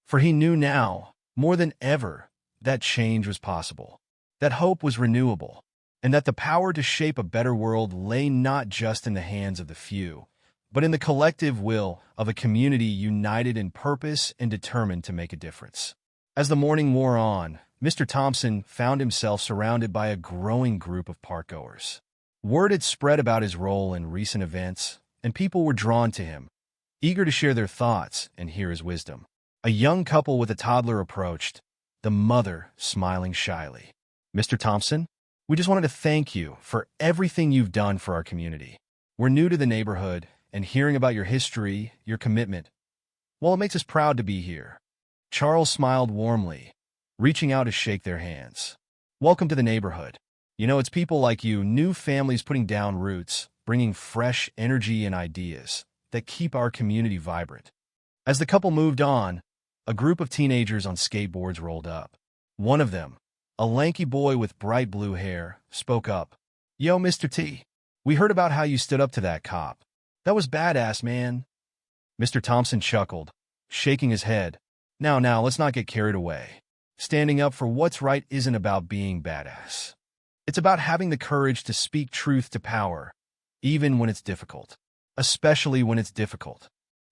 For he knew now, more than ever, that change was possible, that hope was renewable, and that the power to shape a better world lay not just in the hands of the few, but in the collective will of a community united in purpose and determined to make a difference. As the morning wore on, Mr. Thompson found himself surrounded by a growing group of parkgoers. Word had spread about his role in recent events, and people were drawn to him, eager to share their thoughts and hear his wisdom. A young couple with a toddler approached, the mother smiling shyly. "Mr. Thompson, we just wanted to thank you for everything you've done for our community. We're new to the neighborhood, and hearing about your history, your commitment, well, it makes us proud to be here." Charles smiled warmly, reaching out to shake their hands. "Welcome to the neighborhood. You know, it's people like you, new families putting down roots, bringing fresh energy and ideas that keep our community vibrant." As the couple moved on, a group of teenagers on skateboards rolled up. One of them, a lanky boy with bright blue hair, spoke up. "Yo, Mr. T, we heard about how you stood up to that cop. That was badass, man." Mr. Thompson chuckled, shaking his head. Now, let's not get carried away. Standing up for what's right isn't about being badass. It's about having the courage to speak truth to power, even when it's difficult. Especially when it's difficult."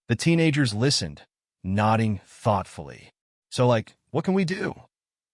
The teenagers listened, nodding thoughtfully. "So, what can we do?"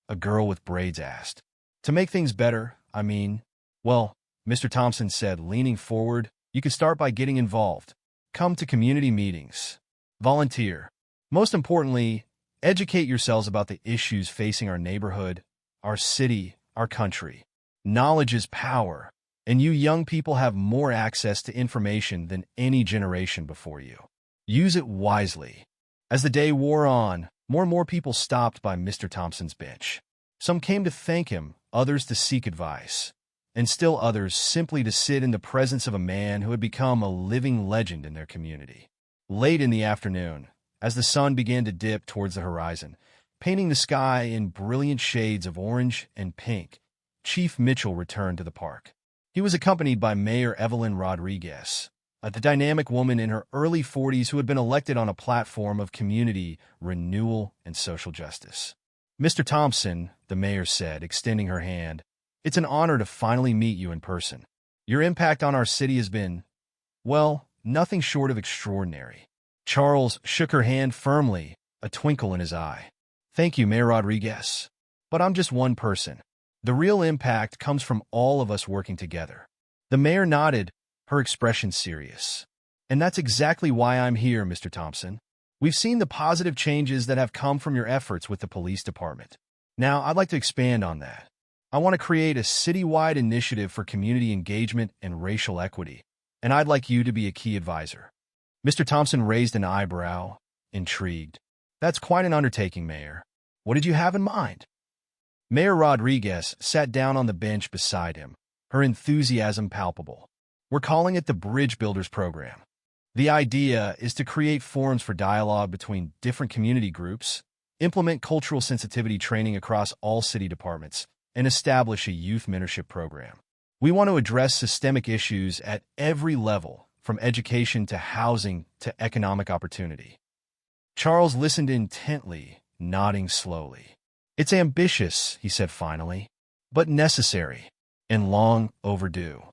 a girl with braids asked. "To make things better, I mean." "Well," Mr. Thompson said, leaning forward, "you can start by getting involved. Come to community meetings. Volunteer. Most importantly, educate yourselves about the issues facing our neighborhood, our city, our country. Knowledge is power, and you young people have more access to information than any generation before you. Use it wisely." As the day wore on, more and more people stopped by Mr. Thompson's bench. Some came to thank him, others to seek advice, and still others simply to sit in the presence of a man who had become a living legend in their community. Late in the afternoon, as the sun began to dip towards the horizon, painting the sky in brilliant shades of orange and pink, Chief Mitchell returned to the park. He was accompanied by Mayor Evelyn Rodriguez, a dynamic woman in her early 40s who had been elected on a platform of community renewal and social justice. "Mr. Thompson," the mayor said, extending her hand, "it's an honor to finally meet you in person. Your impact on our city has been, well, nothing short of extraordinary." Charles shook her hand firmly, a twinkle in his eye. "Thank you, Mayor Rodriguez. But I'm just one person. The real impact comes from all of us working together." The mayor nodded, her expression serious. "And that's exactly why I'm here, Mr. Thompson. We've seen the positive changes that have come from your efforts with the police department. Now, I'd like to expand on that. I want to create a citywide initiative for community engagement and racial equity, and I'd like you to be a key advisor." Mr. Thompson raised an eyebrow, intrigued. "That's quite an undertaking, Mayor. What did you have in mind?" Mayor Rodriguez sat down on the bench beside him, her enthusiasm palpable. We're calling it the Bridge Builders Program. The idea is to create forums for dialogue between different community groups, implement cultural sensitivity training across all city departments, and establish a youth mentorship program. We want to address systemic issues at every level, from education to housing to economic opportunity. Charles listened intently, nodding slowly. It's ambitious, he said finally, but necessary and long overdue.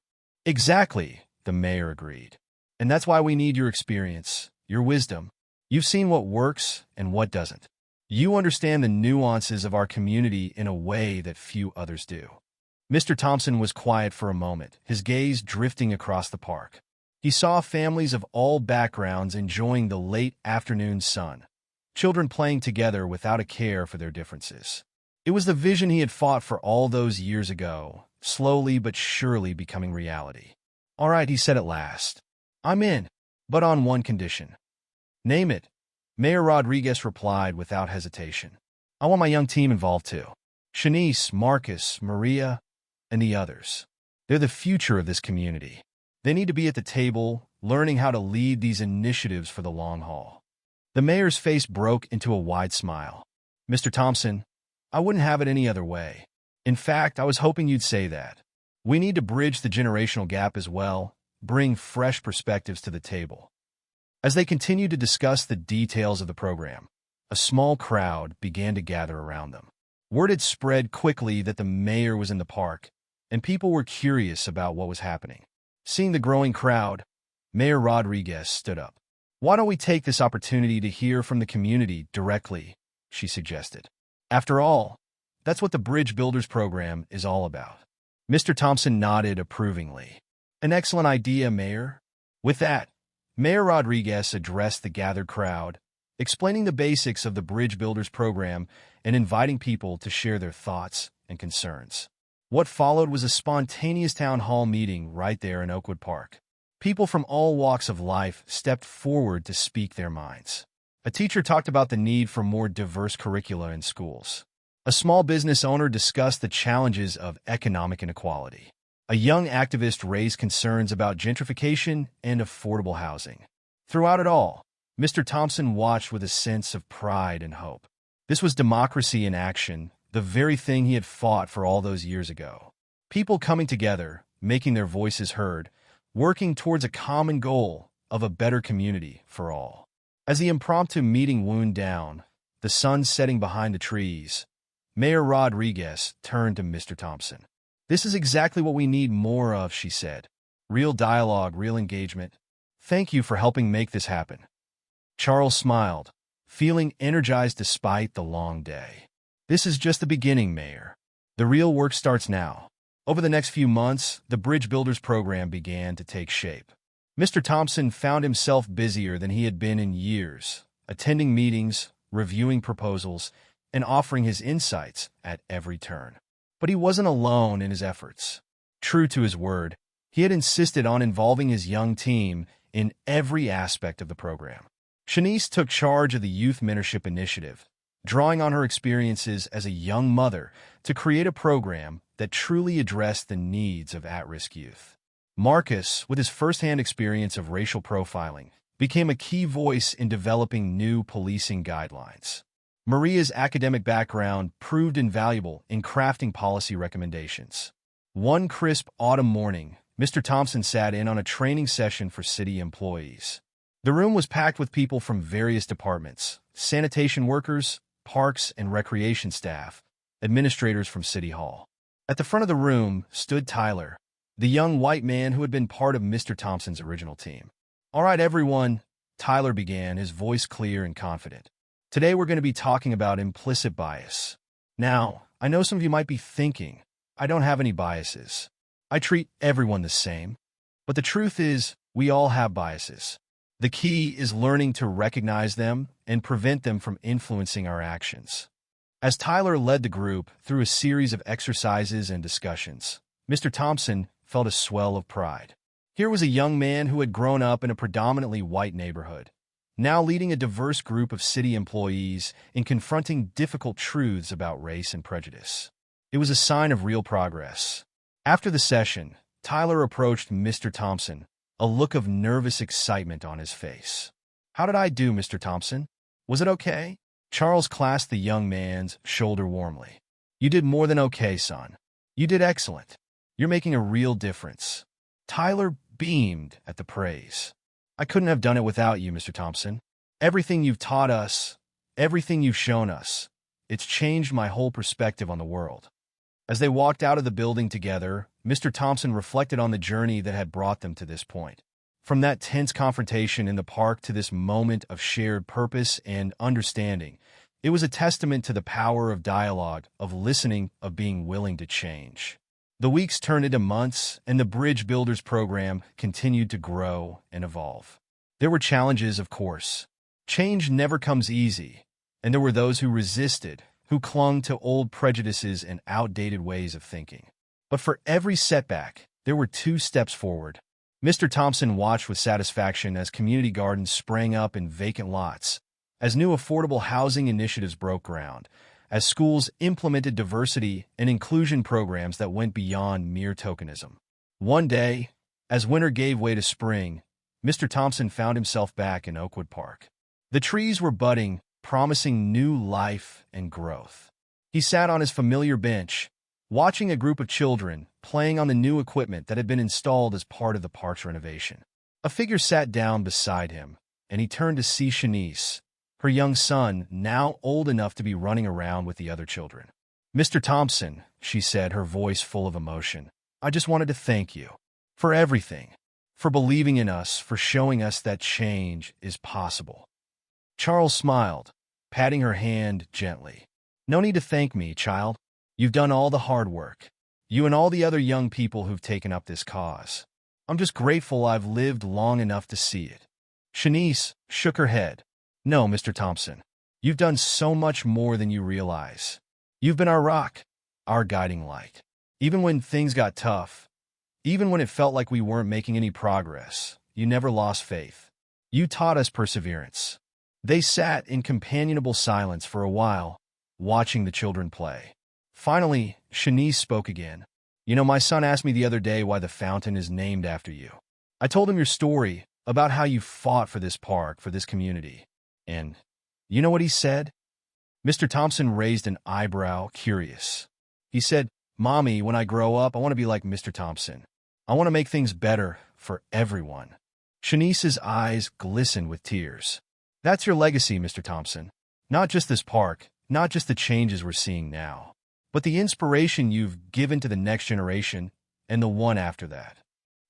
Exactly, the mayor agreed. And that's why we need your experience, your wisdom. You've seen what works and what doesn't. You understand the nuances of our community in a way that few others do. Mr. Thompson was quiet for a moment, his gaze drifting across the park. He saw families of all backgrounds enjoying the late afternoon sun, children playing together without a care for their differences. It was the vision he had fought for all those years ago, slowly but surely becoming reality. All right, he said at last. I'm in, but on one condition. Name it. Mayor Rodriguez replied without hesitation. I want my young team involved too. Shanice, Marcus, Maria, and the others. They're the future of this community. They need to be at the table, learning how to lead these initiatives for the long haul. The mayor's face broke into a wide smile. Mr. Thompson, I wouldn't have it any other way. In fact, I was hoping you'd say that. We need to bridge the generational gap as well, bring fresh perspectives to the table. As they continued to discuss the details of the program, a small crowd began to gather around them. Word had spread quickly that the mayor was in the park, and people were curious about what was happening. Seeing the growing crowd, Mayor Rodriguez stood up. Why don't we take this opportunity to hear from the community directly, she suggested. After all, that's what the Bridge Builders Program is all about. Mr. Thompson nodded approvingly. An excellent idea, Mayor. With that, Mayor Rodriguez addressed the gathered crowd, explaining the basics of the Bridge Builders Program and inviting people to share their thoughts and concerns. What followed was a spontaneous town hall meeting right there in Oakwood Park. People from all walks of life stepped forward to speak their minds. A teacher talked about the need for more diverse curricula in schools. A small business owner discussed the challenges of economic inequality. A young activist raised concerns about gentrification and affordable housing. Throughout it all, Mr. Thompson watched with a sense of pride and hope. This was democracy in action, the very thing he had fought for all those years ago. People coming together, making their voices heard, working towards a common goal of a better community for all. As the impromptu meeting wound down, the sun setting behind the trees, Mayor Rodriguez turned to Mr. Thompson. This is exactly what we need more of, she said. Real dialogue, real engagement. Thank you for helping make this happen. Charles smiled, feeling energized despite the long day. This is just the beginning, Mayor. The real work starts now. Over the next few months, the Bridge Builders Program began to take shape. Mr. Thompson found himself busier than he had been in years, attending meetings, reviewing proposals, and offering his insights at every turn. But he wasn't alone in his efforts. True to his word, he had insisted on involving his young team in every aspect of the program. Shanice took charge of the Youth Mentorship Initiative, drawing on her experiences as a young mother to create a program that truly addressed the needs of at-risk youth. Marcus, with his first-hand experience of racial profiling, became a key voice in developing new policing guidelines. Maria's academic background proved invaluable in crafting policy recommendations. One crisp autumn morning, Mr. Thompson sat in on a training session for city employees. The room was packed with people from various departments: sanitation workers, parks and recreation staff, administrators from City Hall. At the front of the room stood Tyler, the young white man who had been part of Mr. Thompson's original team. All right, everyone, Tyler began, his voice clear and confident. Today we're going to be talking about implicit bias. Now, I know some of you might be thinking, I don't have any biases. I treat everyone the same. But the truth is, we all have biases. The key is learning to recognize them and prevent them from influencing our actions. As Tyler led the group through a series of exercises and discussions, Mr. Thompson felt a swell of pride. Here was a young man who had grown up in a predominantly white neighborhood, now leading a diverse group of city employees in confronting difficult truths about race and prejudice. It was a sign of real progress. After the session, Tyler approached Mr. Thompson, a look of nervous excitement on his face. "How did I do, Mr. Thompson? Was it okay?" Charles clasped the young man's shoulder warmly. "You did more than okay, son. You did excellent. You're making a real difference." Tyler beamed at the praise. "I couldn't have done it without you, Mr. Thompson. Everything you've taught us, everything you've shown us, it's changed my whole perspective on the world." As they walked out of the building together, Mr. Thompson reflected on the journey that had brought them to this point. From that tense confrontation in the park to this moment of shared purpose and understanding, it was a testament to the power of dialogue, of listening, of being willing to change. The weeks turned into months, and the Bridge Builders program continued to grow and evolve. There were challenges, of course. Change never comes easy, and there were those who resisted, who clung to old prejudices and outdated ways of thinking. But for every setback, there were 2 steps forward. Mr. Thompson watched with satisfaction as community gardens sprang up in vacant lots, as new affordable housing initiatives broke ground, as schools implemented diversity and inclusion programs that went beyond mere tokenism. One day, as winter gave way to spring, Mr. Thompson found himself back in Oakwood Park. The trees were budding, promising new life and growth. He sat on his familiar bench, watching a group of children playing on the new equipment that had been installed as part of the park's renovation. A figure sat down beside him, and he turned to see Shanice, her young son, now old enough to be running around with the other children. "Mr. Thompson," she said, her voice full of emotion, "I just wanted to thank you for everything, for believing in us, for showing us that change is possible." Charles smiled, patting her hand gently. "No need to thank me, child. You've done all the hard work. You and all the other young people who've taken up this cause. I'm just grateful I've lived long enough to see it." Shanice shook her head. "No, Mr. Thompson. You've done so much more than you realize. You've been our rock, our guiding light. Even when things got tough, even when it felt like we weren't making any progress, you never lost faith. You taught us perseverance." They sat in companionable silence for a while, watching the children play. Finally, Shanice spoke again. "You know, my son asked me the other day why the fountain is named after you. I told him your story about how you fought for this park, for this community. And you know what he said?" Mr. Thompson raised an eyebrow, curious. He said, "Mommy, when I grow up, I want to be like Mr. Thompson. I want to make things better for everyone." Shanice's eyes glistened with tears. "That's your legacy, Mr. Thompson. Not just this park, not just the changes we're seeing now, but the inspiration you've given to the next generation and the one after that."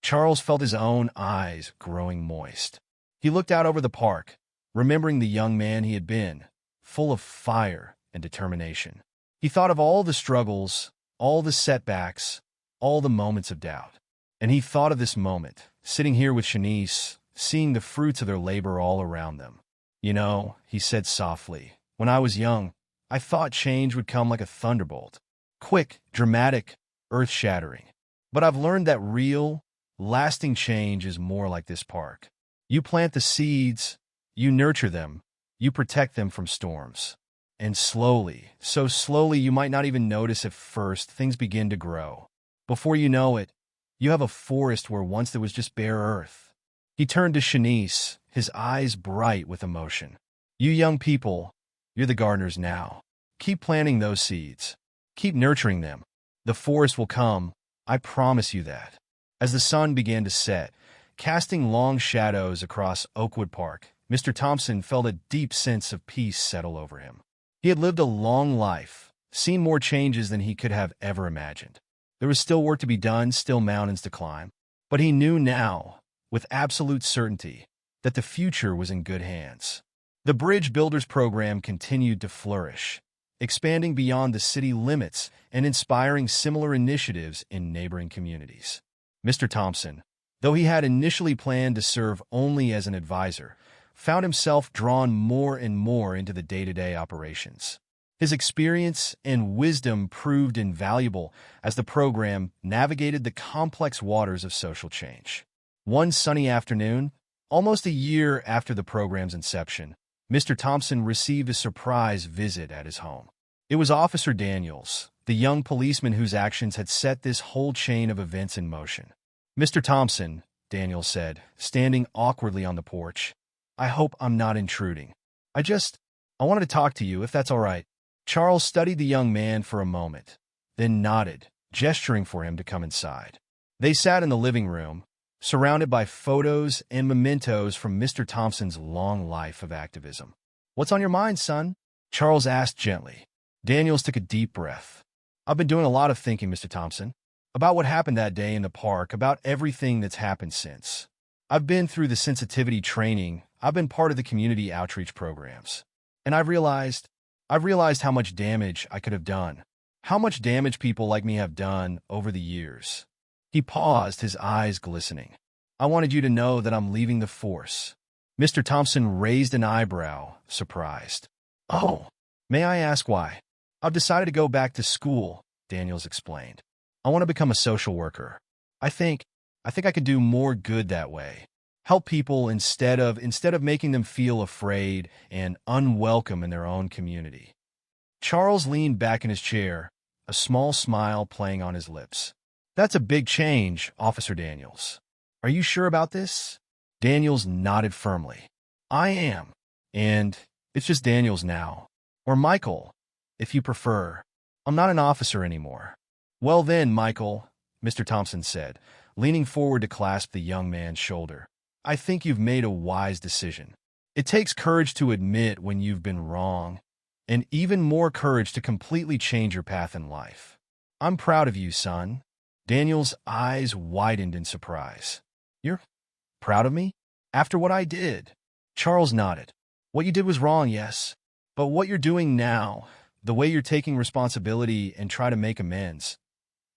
Charles felt his own eyes growing moist. He looked out over the park, remembering the young man he had been, full of fire and determination. He thought of all the struggles, all the setbacks, all the moments of doubt. And he thought of this moment, sitting here with Shanice, seeing the fruits of their labor all around them. "You know," he said softly, "when I was young, I thought change would come like a thunderbolt. Quick, dramatic, earth-shattering. But I've learned that real, lasting change is more like this park. You plant the seeds, you nurture them, you protect them from storms. And slowly, so slowly you might not even notice at first, things begin to grow. Before you know it, you have a forest where once there was just bare earth." He turned to Shanice, his eyes bright with emotion. "You young people, you're the gardeners now. Keep planting those seeds. Keep nurturing them. The forest will come, I promise you that." As the sun began to set, casting long shadows across Oakwood Park, Mr. Thompson felt a deep sense of peace settle over him. He had lived a long life, seen more changes than he could have ever imagined. There was still work to be done, still mountains to climb. But he knew now, with absolute certainty, that the future was in good hands. The Bridge Builders program continued to flourish, expanding beyond the city limits and inspiring similar initiatives in neighboring communities. Mr. Thompson, though he had initially planned to serve only as an advisor, found himself drawn more and more into the day-to-day operations. His experience and wisdom proved invaluable as the program navigated the complex waters of social change. One sunny afternoon, almost a year after the program's inception, Mr. Thompson received a surprise visit at his home. It was Officer Daniels, the young policeman whose actions had set this whole chain of events in motion. "Mr. Thompson," Daniels said, standing awkwardly on the porch, "I hope I'm not intruding. I wanted to talk to you, if that's all right." Charles studied the young man for a moment, then nodded, gesturing for him to come inside. They sat in the living room, surrounded by photos and mementos from Mr. Thompson's long life of activism. "What's on your mind, son?" Charles asked gently. Daniels took a deep breath. "I've been doing a lot of thinking, Mr. Thompson, about what happened that day in the park, about everything that's happened since. I've been through the sensitivity training, I've been part of the community outreach programs, and I've realized how much damage I could have done, how much damage people like me have done over the years." He paused, his eyes glistening. "I wanted you to know that I'm leaving the force." Mr. Thompson raised an eyebrow, surprised. "Oh, may I ask why?" "I've decided to go back to school," Daniels explained. "I want to become a social worker. I think I could do more good that way. Help people instead of making them feel afraid and unwelcome in their own community." Charles leaned back in his chair, a small smile playing on his lips. "That's a big change, Officer Daniels. Are you sure about this?" Daniels nodded firmly. "I am. And it's just Daniels now. Or Michael, if you prefer. I'm not an officer anymore." "Well then, Michael," Mr. Thompson said, leaning forward to clasp the young man's shoulder, "I think you've made a wise decision. It takes courage to admit when you've been wrong, and even more courage to completely change your path in life. I'm proud of you, son." Daniel's eyes widened in surprise. "You're proud of me? After what I did?" Charles nodded. "What you did was wrong, yes. But what you're doing now, the way you're taking responsibility and try to make amends,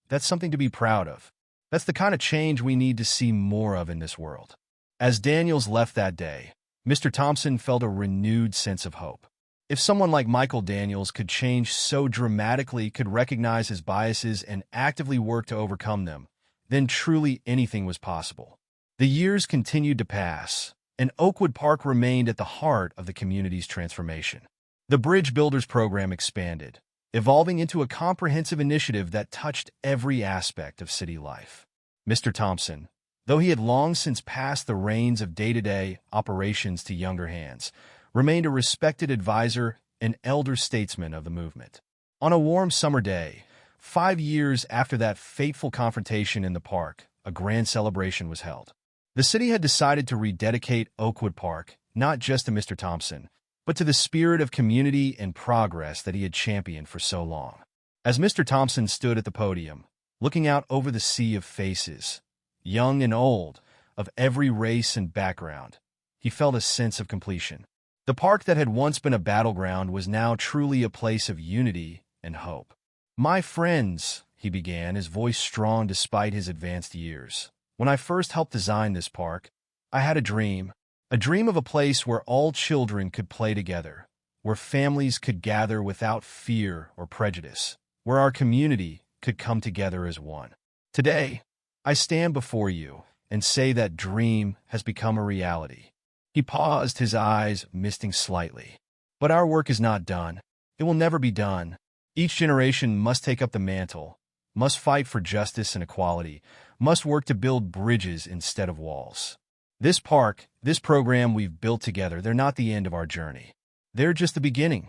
that's something to be proud of. That's the kind of change we need to see more of in this world." As Daniels left that day, Mr. Thompson felt a renewed sense of hope. If someone like Michael Daniels could change so dramatically, could recognize his biases and actively work to overcome them, then truly anything was possible. The years continued to pass, and Oakwood Park remained at the heart of the community's transformation. The Bridge Builders program expanded, evolving into a comprehensive initiative that touched every aspect of city life. Mr. Thompson, though he had long since passed the reins of day-to-day operations to younger hands, remained a respected advisor and elder statesman of the movement. On a warm summer day, 5 years after that fateful confrontation in the park, a grand celebration was held. The city had decided to rededicate Oakwood Park, not just to Mr. Thompson, but to the spirit of community and progress that he had championed for so long. As Mr. Thompson stood at the podium, looking out over the sea of faces, young and old, of every race and background, he felt a sense of completion. The park that had once been a battleground was now truly a place of unity and hope. "My friends," he began, his voice strong despite his advanced years, "when I first helped design this park, I had a dream of a place where all children could play together, where families could gather without fear or prejudice, where our community could come together as one. Today, I stand before you and say that dream has become a reality." He paused, his eyes misting slightly. "But our work is not done. It will never be done. Each generation must take up the mantle, must fight for justice and equality, must work to build bridges instead of walls. This park, this program we've built together, they're not the end of our journey. They're just the beginning."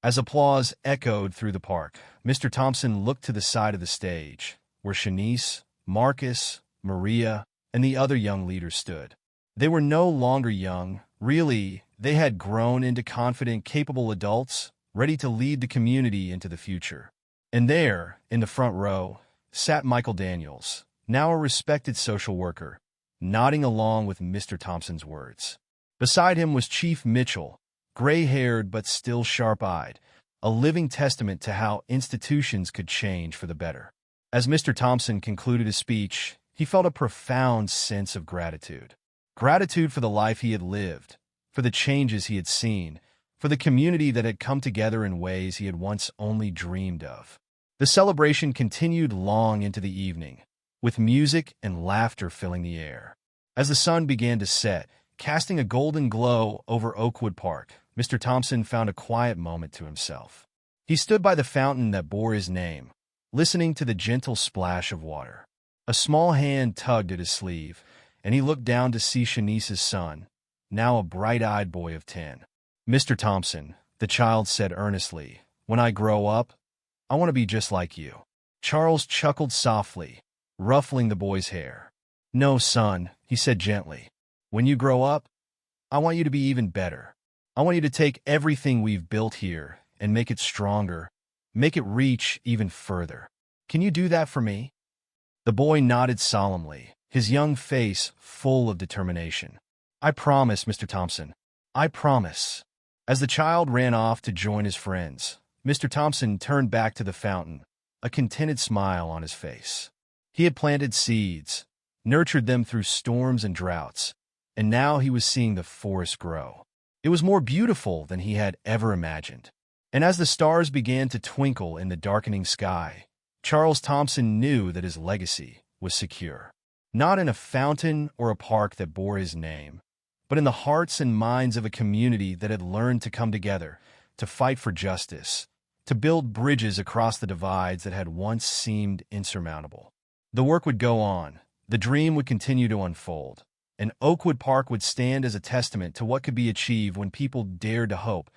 As applause echoed through the park, Mr. Thompson looked to the side of the stage, where Shanice, Marcus, Maria, and the other young leaders stood. They were no longer young. Really, they had grown into confident, capable adults, ready to lead the community into the future. And there, in the front row, sat Michael Daniels, now a respected social worker, nodding along with Mr. Thompson's words. Beside him was Chief Mitchell, gray-haired but still sharp-eyed, a living testament to how institutions could change for the better. As Mr. Thompson concluded his speech, he felt a profound sense of gratitude. Gratitude for the life he had lived, for the changes he had seen, for the community that had come together in ways he had once only dreamed of. The celebration continued long into the evening, with music and laughter filling the air. As the sun began to set, casting a golden glow over Oakwood Park, Mr. Thompson found a quiet moment to himself. He stood by the fountain that bore his name, listening to the gentle splash of water. A small hand tugged at his sleeve, and he looked down to see Shanice's son, now a bright-eyed boy of 10. "Mr. Thompson," the child said earnestly, "when I grow up, I want to be just like you." Charles chuckled softly, ruffling the boy's hair. "No, son," he said gently. "When you grow up, I want you to be even better. I want you to take everything we've built here and make it stronger, make it reach even further. Can you do that for me?" The boy nodded solemnly, his young face full of determination. "I promise, Mr. Thompson. I promise." As the child ran off to join his friends, Mr. Thompson turned back to the fountain, a contented smile on his face. He had planted seeds, nurtured them through storms and droughts, and now he was seeing the forest grow. It was more beautiful than he had ever imagined. And as the stars began to twinkle in the darkening sky, Charles Thompson knew that his legacy was secure. Not in a fountain or a park that bore his name, but in the hearts and minds of a community that had learned to come together, to fight for justice, to build bridges across the divides that had once seemed insurmountable. The work would go on, the dream would continue to unfold, and Oakwood Park would stand as a testament to what could be achieved when people dared to hope,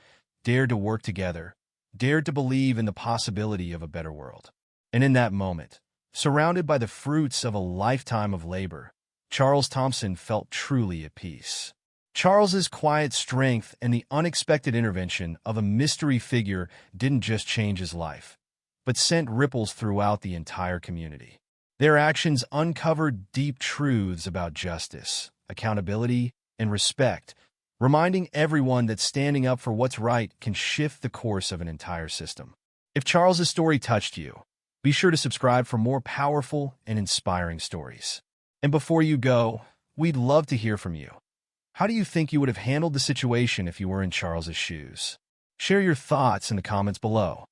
dared to work together, dared to believe in the possibility of a better world. And in that moment, surrounded by the fruits of a lifetime of labor, Charles Thompson felt truly at peace. Charles's quiet strength and the unexpected intervention of a mystery figure didn't just change his life, but sent ripples throughout the entire community. Their actions uncovered deep truths about justice, accountability, and respect, reminding everyone that standing up for what's right can shift the course of an entire system. If Charles's story touched you, be sure to subscribe for more powerful and inspiring stories. And before you go, we'd love to hear from you. How do you think you would have handled the situation if you were in Charles's shoes? Share your thoughts in the comments below.